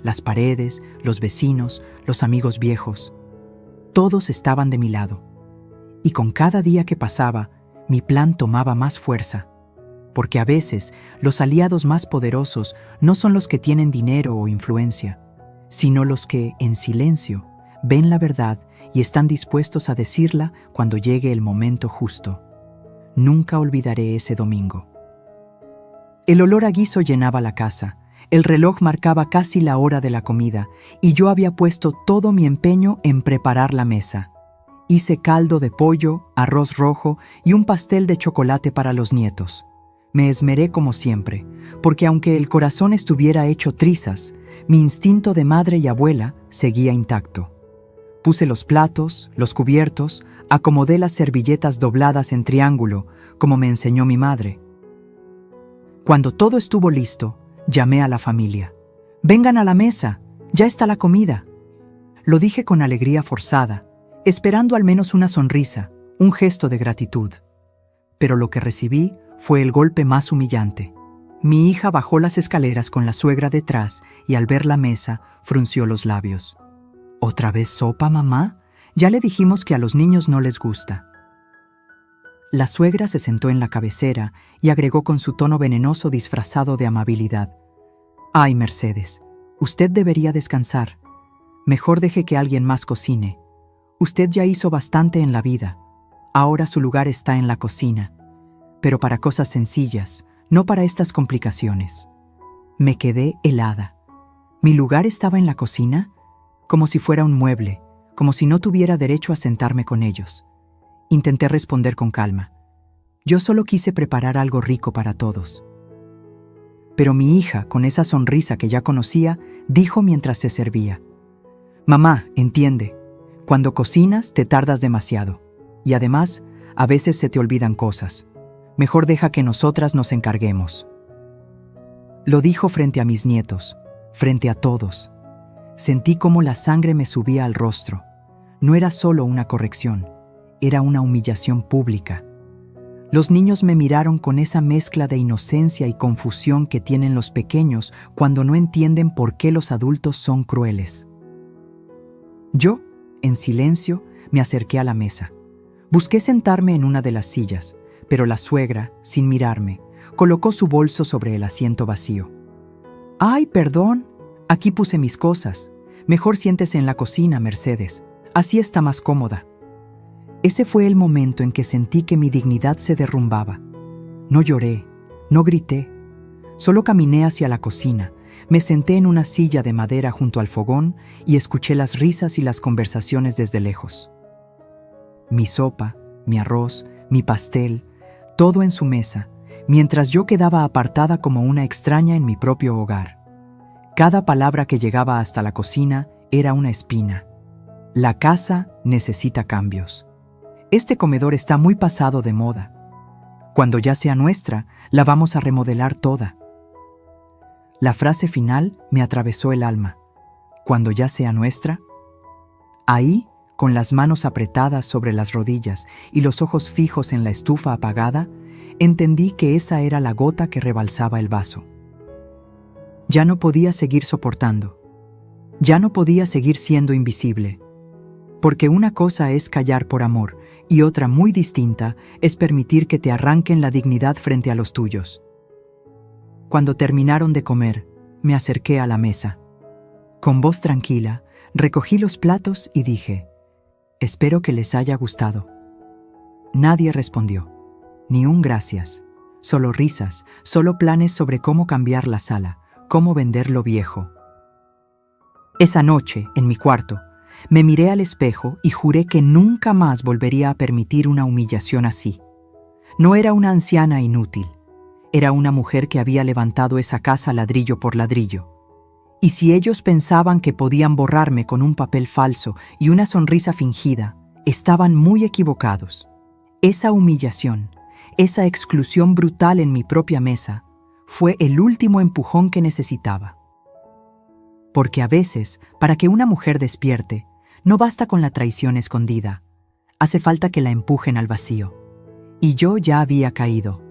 Las paredes, los vecinos, los amigos viejos, todos estaban de mi lado. Y con cada día que pasaba, mi plan tomaba más fuerza, porque a veces los aliados más poderosos no son los que tienen dinero o influencia, sino los que, en silencio, ven la verdad y están dispuestos a decirla cuando llegue el momento justo. Nunca olvidaré ese domingo. El olor a guiso llenaba la casa, El reloj marcaba casi la hora de la comida y yo había puesto todo mi empeño en preparar la mesa. Hice caldo de pollo, arroz rojo y un pastel de chocolate para los nietos. Me esmeré como siempre, porque aunque el corazón estuviera hecho trizas, mi instinto de madre y abuela seguía intacto. Puse los platos, los cubiertos, acomodé las servilletas dobladas en triángulo, como me enseñó mi madre. Cuando todo estuvo listo, llamé a la familia. «Vengan a la mesa, ya está la comida». Lo dije con alegría forzada, esperando al menos una sonrisa, un gesto de gratitud. Pero lo que recibí fue el golpe más humillante. Mi hija bajó las escaleras con la suegra detrás y al ver la mesa frunció los labios. «¿Otra vez sopa, mamá? Ya le dijimos que a los niños no les gusta». La suegra se sentó en la cabecera y agregó con su tono venenoso disfrazado de amabilidad: «Ay, Mercedes, usted debería descansar. Mejor deje que alguien más cocine. Usted ya hizo bastante en la vida. Ahora su lugar está en la cocina. Pero para cosas sencillas, no para estas complicaciones». Me quedé helada. ¿Mi lugar estaba en la cocina? Como si fuera un mueble, como si no tuviera derecho a sentarme con ellos. Intenté responder con calma. Yo solo quise preparar algo rico para todos. Pero mi hija, con esa sonrisa que ya conocía, dijo mientras se servía: «Mamá, entiende, cuando cocinas te tardas demasiado. Y además, a veces se te olvidan cosas. Mejor deja que nosotras nos encarguemos». Lo dijo frente a mis nietos, frente a todos. Sentí cómo la sangre me subía al rostro. No era solo una corrección, era una humillación pública. Los niños me miraron con esa mezcla de inocencia y confusión que tienen los pequeños cuando no entienden por qué los adultos son crueles. Yo, en silencio, me acerqué a la mesa. Busqué sentarme en una de las sillas, pero la suegra, sin mirarme, colocó su bolso sobre el asiento vacío. «Ay, perdón, aquí puse mis cosas. Mejor siéntese en la cocina, Mercedes. Así está más cómoda». Ese fue el momento en que sentí que mi dignidad se derrumbaba. No lloré, no grité. Solo caminé hacia la cocina, me senté en una silla de madera junto al fogón y escuché las risas y las conversaciones desde lejos. Mi sopa, mi arroz, mi pastel, todo en su mesa, mientras yo quedaba apartada como una extraña en mi propio hogar. Cada palabra que llegaba hasta la cocina era una espina. La casa necesita cambios. Este comedor está muy pasado de moda. Cuando ya sea nuestra, la vamos a remodelar toda. La frase final me atravesó el alma. ¿Cuando ya sea nuestra? Ahí, con las manos apretadas sobre las rodillas y los ojos fijos en la estufa apagada, entendí que esa era la gota que rebalsaba el vaso. Ya no podía seguir soportando. Ya no podía seguir siendo invisible. Porque una cosa es callar por amor y otra muy distinta es permitir que te arranquen la dignidad frente a los tuyos. Cuando terminaron de comer, me acerqué a la mesa. Con voz tranquila, recogí los platos y dije: «Espero que les haya gustado». Nadie respondió, ni un gracias, solo risas, solo planes sobre cómo cambiar la sala, cómo vender lo viejo. Esa noche, en mi cuarto, me miré al espejo y juré que nunca más volvería a permitir una humillación así. No era una anciana inútil, era una mujer que había levantado esa casa ladrillo por ladrillo. Y si ellos pensaban que podían borrarme con un papel falso y una sonrisa fingida, estaban muy equivocados. Esa humillación, esa exclusión brutal en mi propia mesa, fue el último empujón que necesitaba. Porque a veces, para que una mujer despierte, no basta con la traición escondida, hace falta que la empujen al vacío. Y yo ya había caído.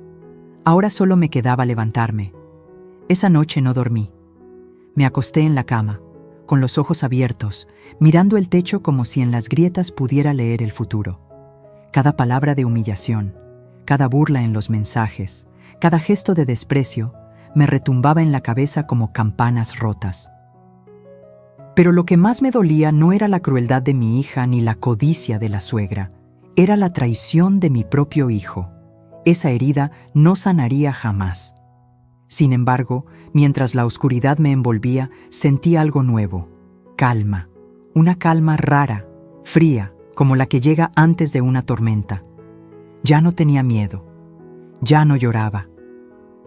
Ahora solo me quedaba levantarme. Esa noche no dormí. Me acosté en la cama, con los ojos abiertos, mirando el techo como si en las grietas pudiera leer el futuro. Cada palabra de humillación, cada burla en los mensajes, cada gesto de desprecio, me retumbaba en la cabeza como campanas rotas. Pero lo que más me dolía no era la crueldad de mi hija ni la codicia de la suegra, era la traición de mi propio hijo. Esa herida no sanaría jamás. Sin embargo, Mientras la oscuridad me envolvía, sentí algo nuevo. Calma. Una calma rara, fría, como la que llega antes de una tormenta. Ya no tenía miedo. Ya no lloraba.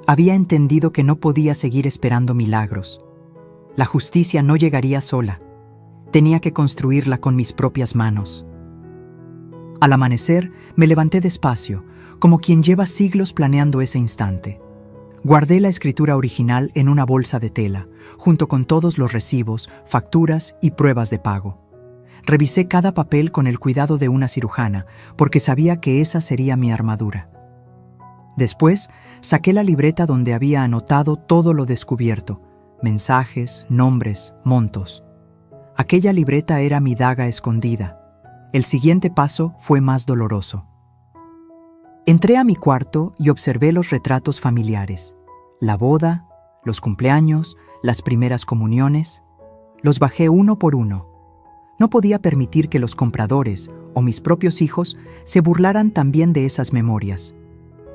Había entendido que no podía seguir esperando milagros. La justicia no llegaría sola. Tenía que construirla con mis propias manos. Al amanecer, me levanté despacio, como quien lleva siglos planeando ese instante. Guardé la escritura original en una bolsa de tela, junto con todos los recibos, facturas y pruebas de pago. Revisé cada papel con el cuidado de una cirujana, porque sabía que esa sería mi armadura. Después, saqué la libreta donde había anotado todo lo descubierto: mensajes, nombres, montos. Aquella libreta era mi daga escondida. El siguiente paso fue más doloroso. Entré a mi cuarto y observé los retratos familiares. La boda, los cumpleaños, las primeras comuniones. Los bajé uno por uno. No podía permitir que los compradores o mis propios hijos se burlaran también de esas memorias.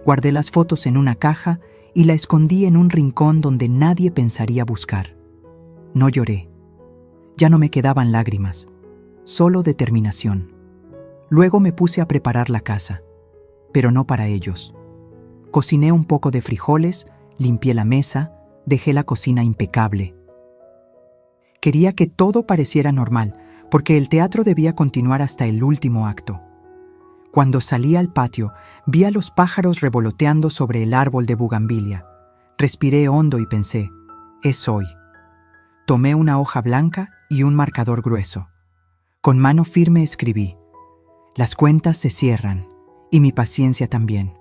Guardé las fotos en una caja y la escondí en un rincón donde nadie pensaría buscar. No lloré. Ya no me quedaban lágrimas, solo determinación. Luego me puse a preparar la casa, pero no para ellos. Cociné un poco de frijoles, limpié la mesa, dejé la cocina impecable. Quería que todo pareciera normal, porque el teatro debía continuar hasta el último acto. Cuando salí al patio, vi a los pájaros revoloteando sobre el árbol de bugambilia. Respiré hondo y pensé, es hoy. Tomé una hoja blanca y un marcador grueso. Con mano firme escribí, las cuentas se cierran, y mi paciencia también.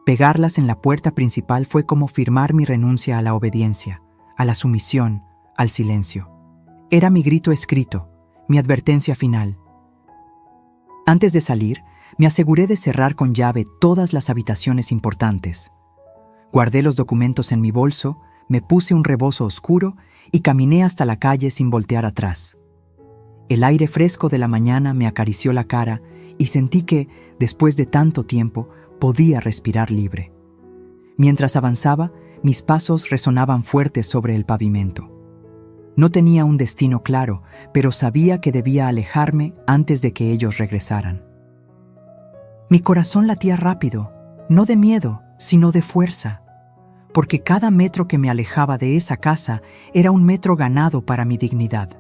Pegarlas en la puerta principal fue como firmar mi renuncia a la obediencia, a la sumisión, al silencio. Era mi grito escrito, mi advertencia final. Antes de salir, me aseguré de cerrar con llave todas las habitaciones importantes. Guardé los documentos en mi bolso, me puse un rebozo oscuro y caminé hasta la calle sin voltear atrás. El aire fresco de la mañana me acarició la cara y sentí que, después de tanto tiempo, podía respirar libre. Mientras avanzaba, mis pasos resonaban fuertes sobre el pavimento. No tenía un destino claro, pero sabía que debía alejarme antes de que ellos regresaran. Mi corazón latía rápido, no de miedo, sino de fuerza, porque cada metro que me alejaba de esa casa era un metro ganado para mi dignidad.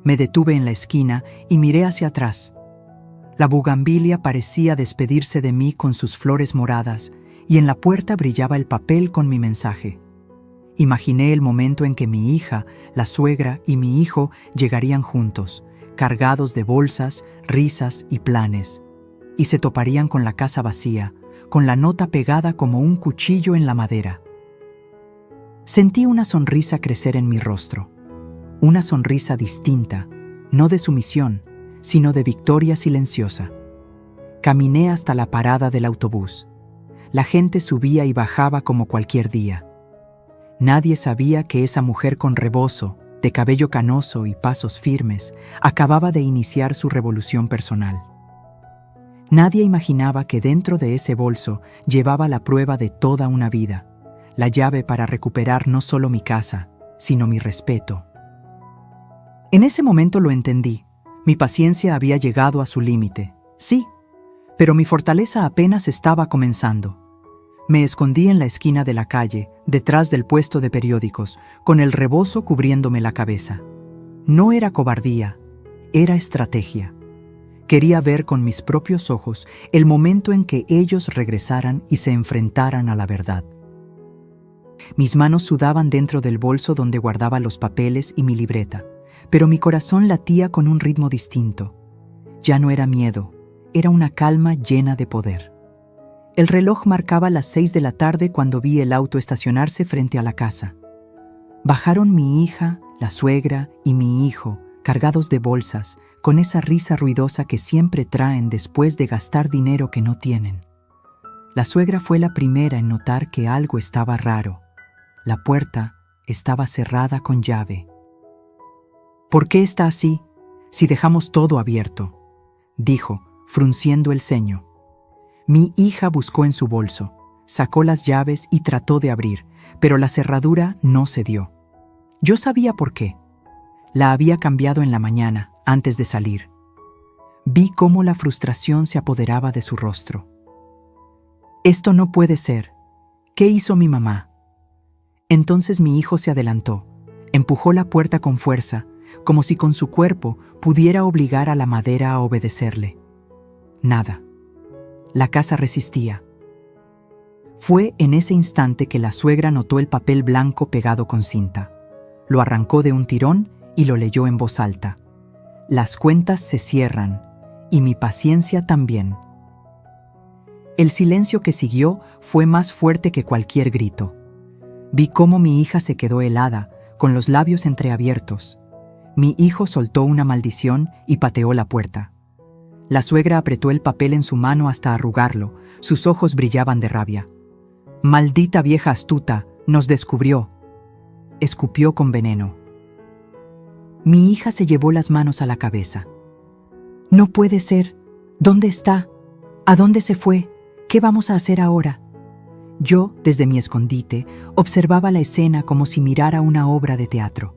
Me detuve en la esquina y miré hacia atrás. La bugambilia parecía despedirse de mí con sus flores moradas y en la puerta brillaba el papel con mi mensaje. Imaginé el momento en que mi hija, la suegra y mi hijo llegarían juntos, cargados de bolsas, risas y planes, y se toparían con la casa vacía, con la nota pegada como un cuchillo en la madera. Sentí una sonrisa crecer en mi rostro, una sonrisa distinta, no de sumisión, sino de victoria silenciosa. Caminé hasta la parada del autobús. La gente subía y bajaba como cualquier día. Nadie sabía que esa mujer con rebozo, de cabello canoso y pasos firmes, acababa de iniciar su revolución personal. Nadie imaginaba que dentro de ese bolso llevaba la prueba de toda una vida, la llave para recuperar no solo mi casa, sino mi respeto. En ese momento lo entendí. Mi paciencia había llegado a su límite, sí, pero mi fortaleza apenas estaba comenzando. Me escondí en la esquina de la calle, detrás del puesto de periódicos, con el rebozo cubriéndome la cabeza. No era cobardía, era estrategia. Quería ver con mis propios ojos el momento en que ellos regresaran y se enfrentaran a la verdad. Mis manos sudaban dentro del bolso donde guardaba los papeles y mi libreta, pero mi corazón latía con un ritmo distinto. Ya no era miedo, era una calma llena de poder. El reloj marcaba las 6 de la tarde cuando vi el auto estacionarse frente a la casa. Bajaron mi hija, la suegra y mi hijo, cargados de bolsas, con esa risa ruidosa que siempre traen después de gastar dinero que no tienen. La suegra fue la primera en notar que algo estaba raro. La puerta estaba cerrada con llave. ¿Por qué está así, si dejamos todo abierto?, dijo, frunciendo el ceño. Mi hija buscó en su bolso, sacó las llaves y trató de abrir, pero la cerradura no cedió. Yo sabía por qué. La había cambiado en la mañana, antes de salir. Vi cómo la frustración se apoderaba de su rostro. Esto no puede ser. ¿Qué hizo mi mamá? Entonces mi hijo se adelantó, empujó la puerta con fuerza, como si con su cuerpo pudiera obligar a la madera a obedecerle. Nada. La casa resistía. Fue en ese instante que la suegra notó el papel blanco pegado con cinta. Lo arrancó de un tirón y lo leyó en voz alta. Las cuentas se cierran, y mi paciencia también. El silencio que siguió fue más fuerte que cualquier grito. Vi cómo mi hija se quedó helada, con los labios entreabiertos. Mi hijo soltó una maldición y pateó la puerta. La suegra apretó el papel en su mano hasta arrugarlo, sus ojos brillaban de rabia. «Maldita vieja astuta, nos descubrió», escupió con veneno. Mi hija se llevó las manos a la cabeza. «No puede ser. ¿Dónde está? ¿A dónde se fue? ¿Qué vamos a hacer ahora?» Yo, desde mi escondite, observaba la escena como si mirara una obra de teatro.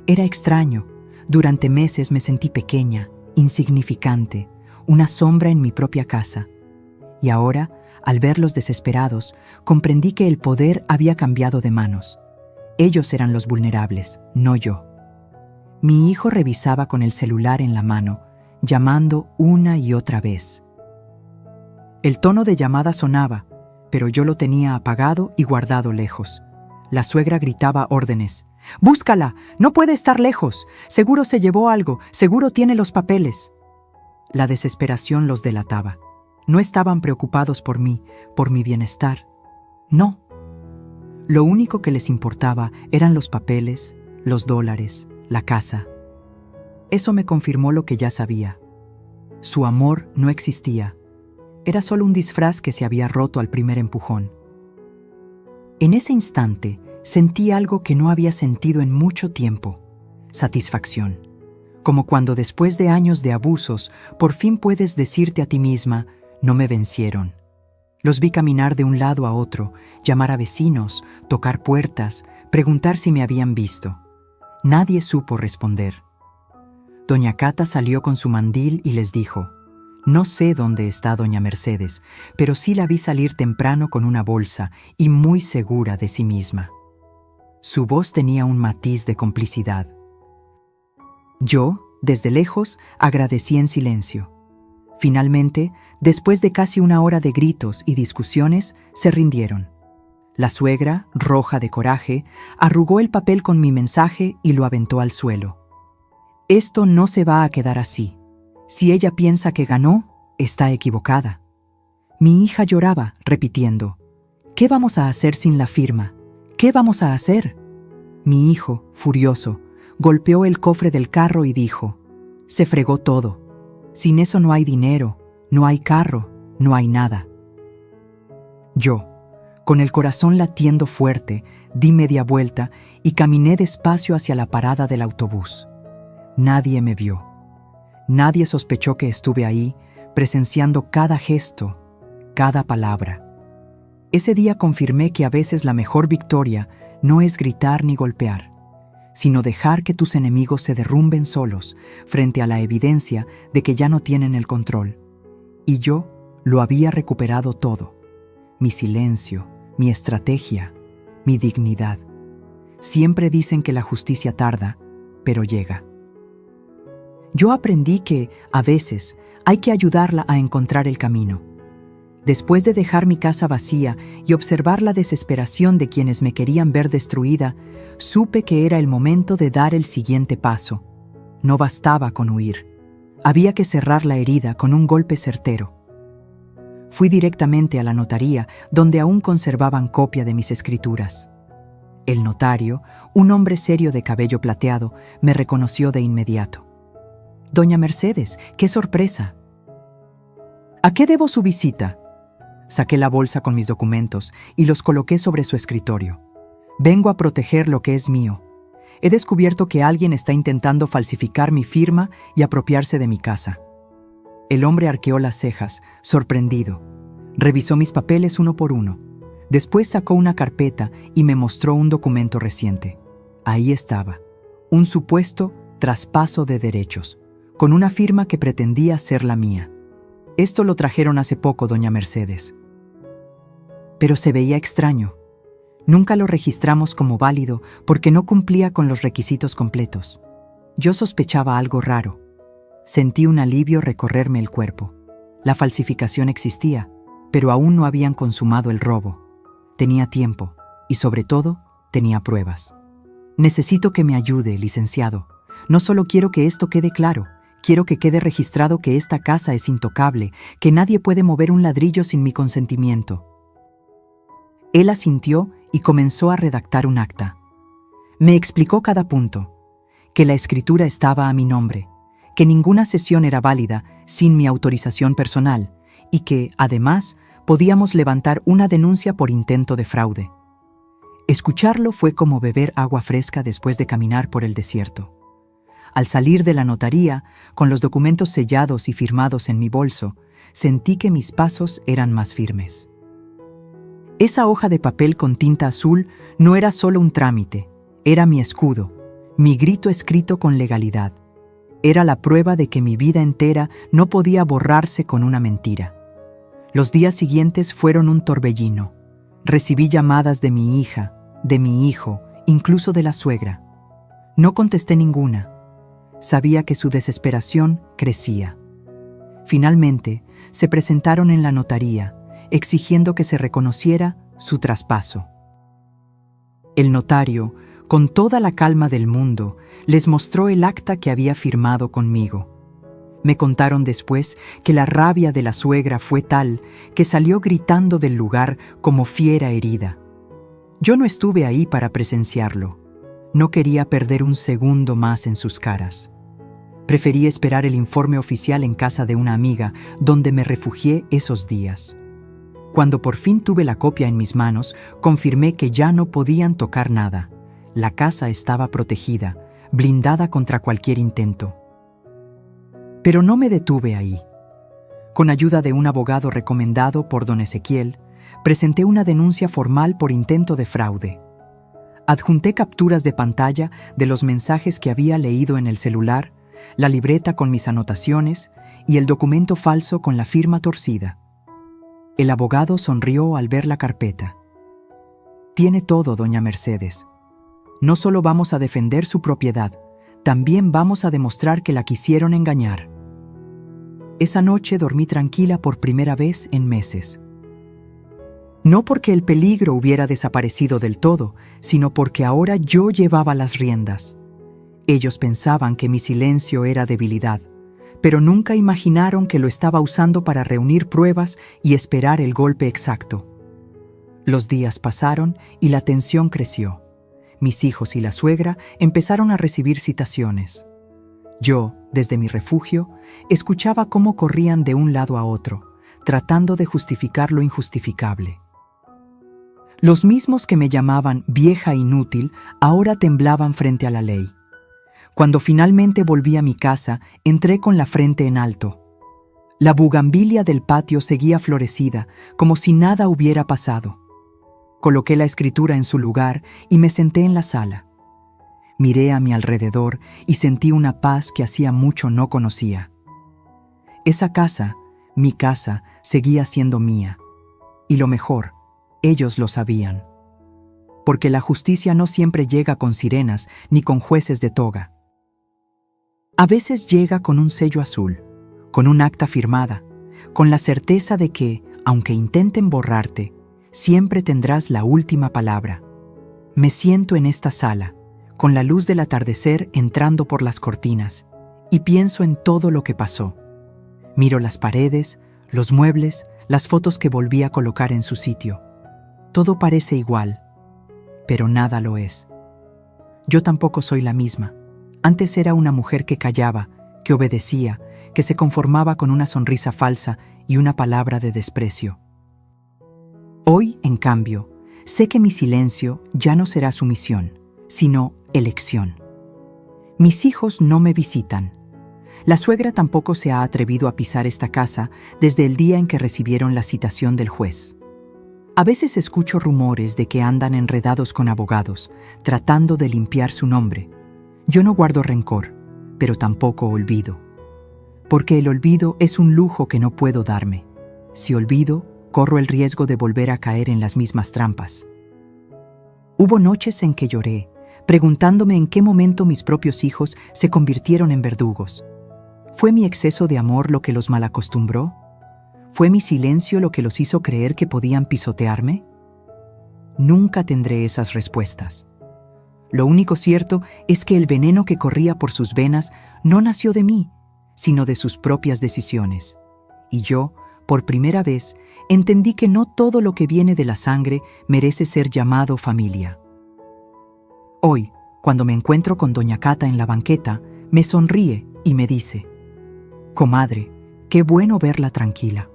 Era extraño. Durante meses me sentí pequeña, insignificante, una sombra en mi propia casa. Y ahora, al verlos desesperados, comprendí que el poder había cambiado de manos. Ellos eran los vulnerables, no yo. Mi hijo revisaba con el celular en la mano, llamando una y otra vez. El tono de llamada sonaba, pero yo lo tenía apagado y guardado lejos. La suegra gritaba órdenes. «¡Búscala! ¡No puede estar lejos! Seguro se llevó algo, seguro tiene los papeles». La desesperación los delataba. No estaban preocupados por mí, por mi bienestar. No. Lo único que les importaba eran los papeles, los dólares, la casa. Eso me confirmó lo que ya sabía. Su amor no existía. Era solo un disfraz que se había roto al primer empujón. En ese instante sentí algo que no había sentido en mucho tiempo: satisfacción. Como cuando después de años de abusos, por fin puedes decirte a ti misma: no me vencieron. Los vi caminar de un lado a otro, llamar a vecinos, tocar puertas, preguntar si me habían visto. Nadie supo responder. Doña Cata salió con su mandil y les dijo: «No sé dónde está doña Mercedes, pero sí la vi salir temprano con una bolsa y muy segura de sí misma». Su voz tenía un matiz de complicidad. Yo, desde lejos, agradecí en silencio. Finalmente, después de casi una hora de gritos y discusiones, se rindieron. La suegra, roja de coraje, arrugó el papel con mi mensaje y lo aventó al suelo. «Esto no se va a quedar así. Si ella piensa que ganó, está equivocada». Mi hija lloraba, repitiendo: «¿Qué vamos a hacer sin la firma? ¿Qué vamos a hacer?». Mi hijo, furioso, golpeó el cofre del carro y dijo: «Se fregó todo. Sin eso no hay dinero, no hay carro, no hay nada». Yo, con el corazón latiendo fuerte, di media vuelta y caminé despacio hacia la parada del autobús. Nadie me vio. Nadie sospechó que estuve ahí, presenciando cada gesto, cada palabra. Ese día confirmé que a veces la mejor victoria no es gritar ni golpear, sino dejar que tus enemigos se derrumben solos frente a la evidencia de que ya no tienen el control. Y yo lo había recuperado todo: mi silencio, mi estrategia, mi dignidad. Siempre dicen que la justicia tarda, pero llega. Yo aprendí que, a veces, hay que ayudarla a encontrar el camino. Después de dejar mi casa vacía y observar la desesperación de quienes me querían ver destruida, supe que era el momento de dar el siguiente paso. No bastaba con huir. Había que cerrar la herida con un golpe certero. Fui directamente a la notaría, donde aún conservaban copia de mis escrituras. El notario, un hombre serio de cabello plateado, me reconoció de inmediato. «Doña Mercedes, qué sorpresa». «¿A qué debo su visita?». Saqué la bolsa con mis documentos y los coloqué sobre su escritorio. «Vengo a proteger lo que es mío. He descubierto que alguien está intentando falsificar mi firma y apropiarse de mi casa». El hombre arqueó las cejas, sorprendido. Revisó mis papeles uno por uno. Después sacó una carpeta y me mostró un documento reciente. Ahí estaba, un supuesto traspaso de derechos, con una firma que pretendía ser la mía. Esto lo trajeron hace poco, doña Mercedes. Pero se veía extraño. Nunca lo registramos como válido porque no cumplía con los requisitos completos. Yo sospechaba algo raro. Sentí un alivio recorrerme el cuerpo. La falsificación existía, pero aún no habían consumado el robo. Tenía tiempo y, sobre todo, tenía pruebas. Necesito que me ayude, licenciado. No solo quiero que esto quede claro, quiero que quede registrado que esta casa es intocable, que nadie puede mover un ladrillo sin mi consentimiento. Él asintió y comenzó a redactar un acta. Me explicó cada punto, que la escritura estaba a mi nombre, que ninguna cesión era válida sin mi autorización personal y que, además, podíamos levantar una denuncia por intento de fraude. Escucharlo fue como beber agua fresca después de caminar por el desierto. Al salir de la notaría, con los documentos sellados y firmados en mi bolso, sentí que mis pasos eran más firmes. Esa hoja de papel con tinta azul no era solo un trámite, era mi escudo, mi grito escrito con legalidad. Era la prueba de que mi vida entera no podía borrarse con una mentira. Los días siguientes fueron un torbellino. Recibí llamadas de mi hija, de mi hijo, incluso de la suegra. No contesté ninguna. Sabía que su desesperación crecía. Finalmente, se presentaron en la notaría, exigiendo que se reconociera su traspaso. El notario, con toda la calma del mundo, les mostró el acta que había firmado conmigo. Me contaron después que la rabia de la suegra fue tal que salió gritando del lugar como fiera herida. Yo no estuve ahí para presenciarlo. No quería perder un segundo más en sus caras. Preferí esperar el informe oficial en casa de una amiga, donde me refugié esos días. Cuando por fin tuve la copia en mis manos, confirmé que ya no podían tocar nada. La casa estaba protegida, blindada contra cualquier intento. Pero no me detuve ahí. Con ayuda de un abogado recomendado por don Ezequiel, presenté una denuncia formal por intento de fraude. Adjunté capturas de pantalla de los mensajes que había leído en el celular, la libreta con mis anotaciones y el documento falso con la firma torcida. El abogado sonrió al ver la carpeta. Tiene todo, doña Mercedes. No solo vamos a defender su propiedad, también vamos a demostrar que la quisieron engañar. Esa noche dormí tranquila por primera vez en meses. No porque el peligro hubiera desaparecido del todo, sino porque ahora yo llevaba las riendas. Ellos pensaban que mi silencio era debilidad, pero nunca imaginaron que lo estaba usando para reunir pruebas y esperar el golpe exacto. Los días pasaron y la tensión creció. Mis hijos y la suegra empezaron a recibir citaciones. Yo, desde mi refugio, escuchaba cómo corrían de un lado a otro, tratando de justificar lo injustificable. Los mismos que me llamaban vieja inútil ahora temblaban frente a la ley. Cuando finalmente volví a mi casa, entré con la frente en alto. La bugambilia del patio seguía florecida, como si nada hubiera pasado. Coloqué la escritura en su lugar y me senté en la sala. Miré a mi alrededor y sentí una paz que hacía mucho no conocía. Esa casa, mi casa, seguía siendo mía. Y lo mejor, ellos lo sabían. Porque la justicia no siempre llega con sirenas ni con jueces de toga. A veces llega con un sello azul, con un acta firmada, con la certeza de que, aunque intenten borrarte, siempre tendrás la última palabra. Me siento en esta sala, con la luz del atardecer entrando por las cortinas, y pienso en todo lo que pasó. Miro las paredes, los muebles, las fotos que volví a colocar en su sitio. Todo parece igual, pero nada lo es. Yo tampoco soy la misma. Antes era una mujer que callaba, que obedecía, que se conformaba con una sonrisa falsa y una palabra de desprecio. Hoy, en cambio, sé que mi silencio ya no será sumisión, sino elección. Mis hijos no me visitan. La suegra tampoco se ha atrevido a pisar esta casa desde el día en que recibieron la citación del juez. A veces escucho rumores de que andan enredados con abogados, tratando de limpiar su nombre. Yo no guardo rencor, pero tampoco olvido. Porque el olvido es un lujo que no puedo darme. Si olvido, corro el riesgo de volver a caer en las mismas trampas. Hubo noches en que lloré, preguntándome en qué momento mis propios hijos se convirtieron en verdugos. ¿Fue mi exceso de amor lo que los malacostumbró? ¿Fue mi silencio lo que los hizo creer que podían pisotearme? Nunca tendré esas respuestas. Lo único cierto es que el veneno que corría por sus venas no nació de mí, sino de sus propias decisiones. Y yo, por primera vez, entendí que no todo lo que viene de la sangre merece ser llamado familia. Hoy, cuando me encuentro con doña Cata en la banqueta, me sonríe y me dice: «Comadre, qué bueno verla tranquila.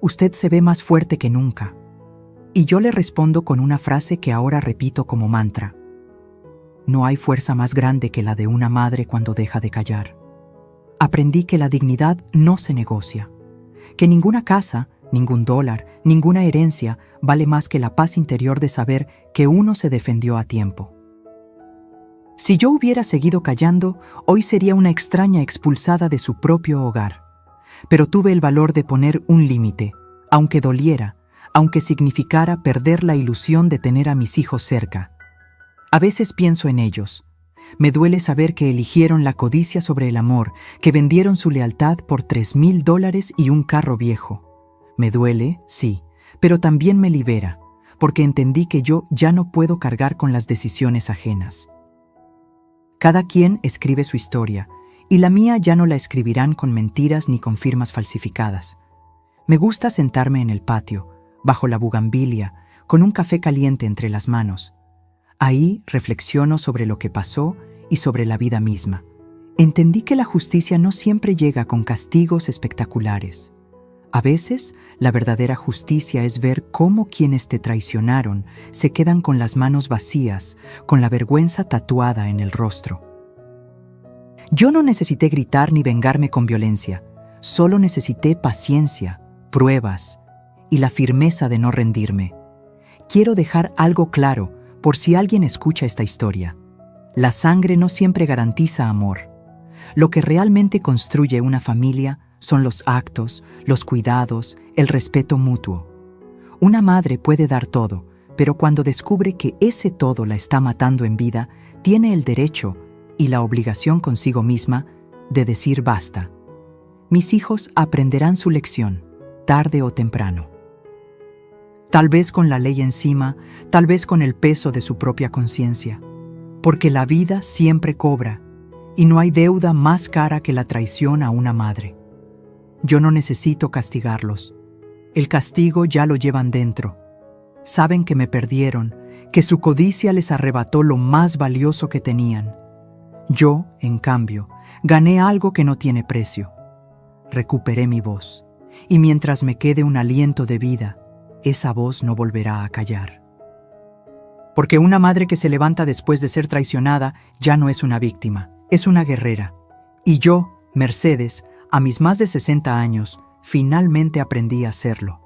Usted se ve más fuerte que nunca». Y yo le respondo con una frase que ahora repito como mantra: «No hay fuerza más grande que la de una madre cuando deja de callar». Aprendí que la dignidad no se negocia, que ninguna casa, ningún dólar, ninguna herencia vale más que la paz interior de saber que uno se defendió a tiempo. Si yo hubiera seguido callando, hoy sería una extraña expulsada de su propio hogar. Pero tuve el valor de poner un límite, aunque doliera, aunque significara perder la ilusión de tener a mis hijos cerca. A veces pienso en ellos. Me duele saber que eligieron la codicia sobre el amor, que vendieron su lealtad por $3,000 y un carro viejo. Me duele, sí, pero también me libera, porque entendí que yo ya no puedo cargar con las decisiones ajenas. Cada quien escribe su historia, y la mía ya no la escribirán con mentiras ni con firmas falsificadas. Me gusta sentarme en el patio, bajo la bugambilia, con un café caliente entre las manos. Ahí reflexiono sobre lo que pasó y sobre la vida misma. Entendí que la justicia no siempre llega con castigos espectaculares. A veces, la verdadera justicia es ver cómo quienes te traicionaron se quedan con las manos vacías, con la vergüenza tatuada en el rostro. Yo no necesité gritar ni vengarme con violencia, solo necesité paciencia, pruebas y la firmeza de no rendirme. Quiero dejar algo claro por si alguien escucha esta historia. La sangre no siempre garantiza amor. Lo que realmente construye una familia son los actos, los cuidados, el respeto mutuo. Una madre puede dar todo, pero cuando descubre que ese todo la está matando en vida, tiene el derecho y la obligación consigo misma de decir basta. Mis hijos aprenderán su lección, tarde o temprano. Tal vez con la ley encima, tal vez con el peso de su propia conciencia. Porque la vida siempre cobra, y no hay deuda más cara que la traición a una madre. Yo no necesito castigarlos. El castigo ya lo llevan dentro. Saben que me perdieron, que su codicia les arrebató lo más valioso que tenían. Yo, en cambio, gané algo que no tiene precio. Recuperé mi voz, y mientras me quede un aliento de vida, esa voz no volverá a callar. Porque una madre que se levanta después de ser traicionada ya no es una víctima, es una guerrera. Y yo, Mercedes, a mis más de 60 años, finalmente aprendí a hacerlo.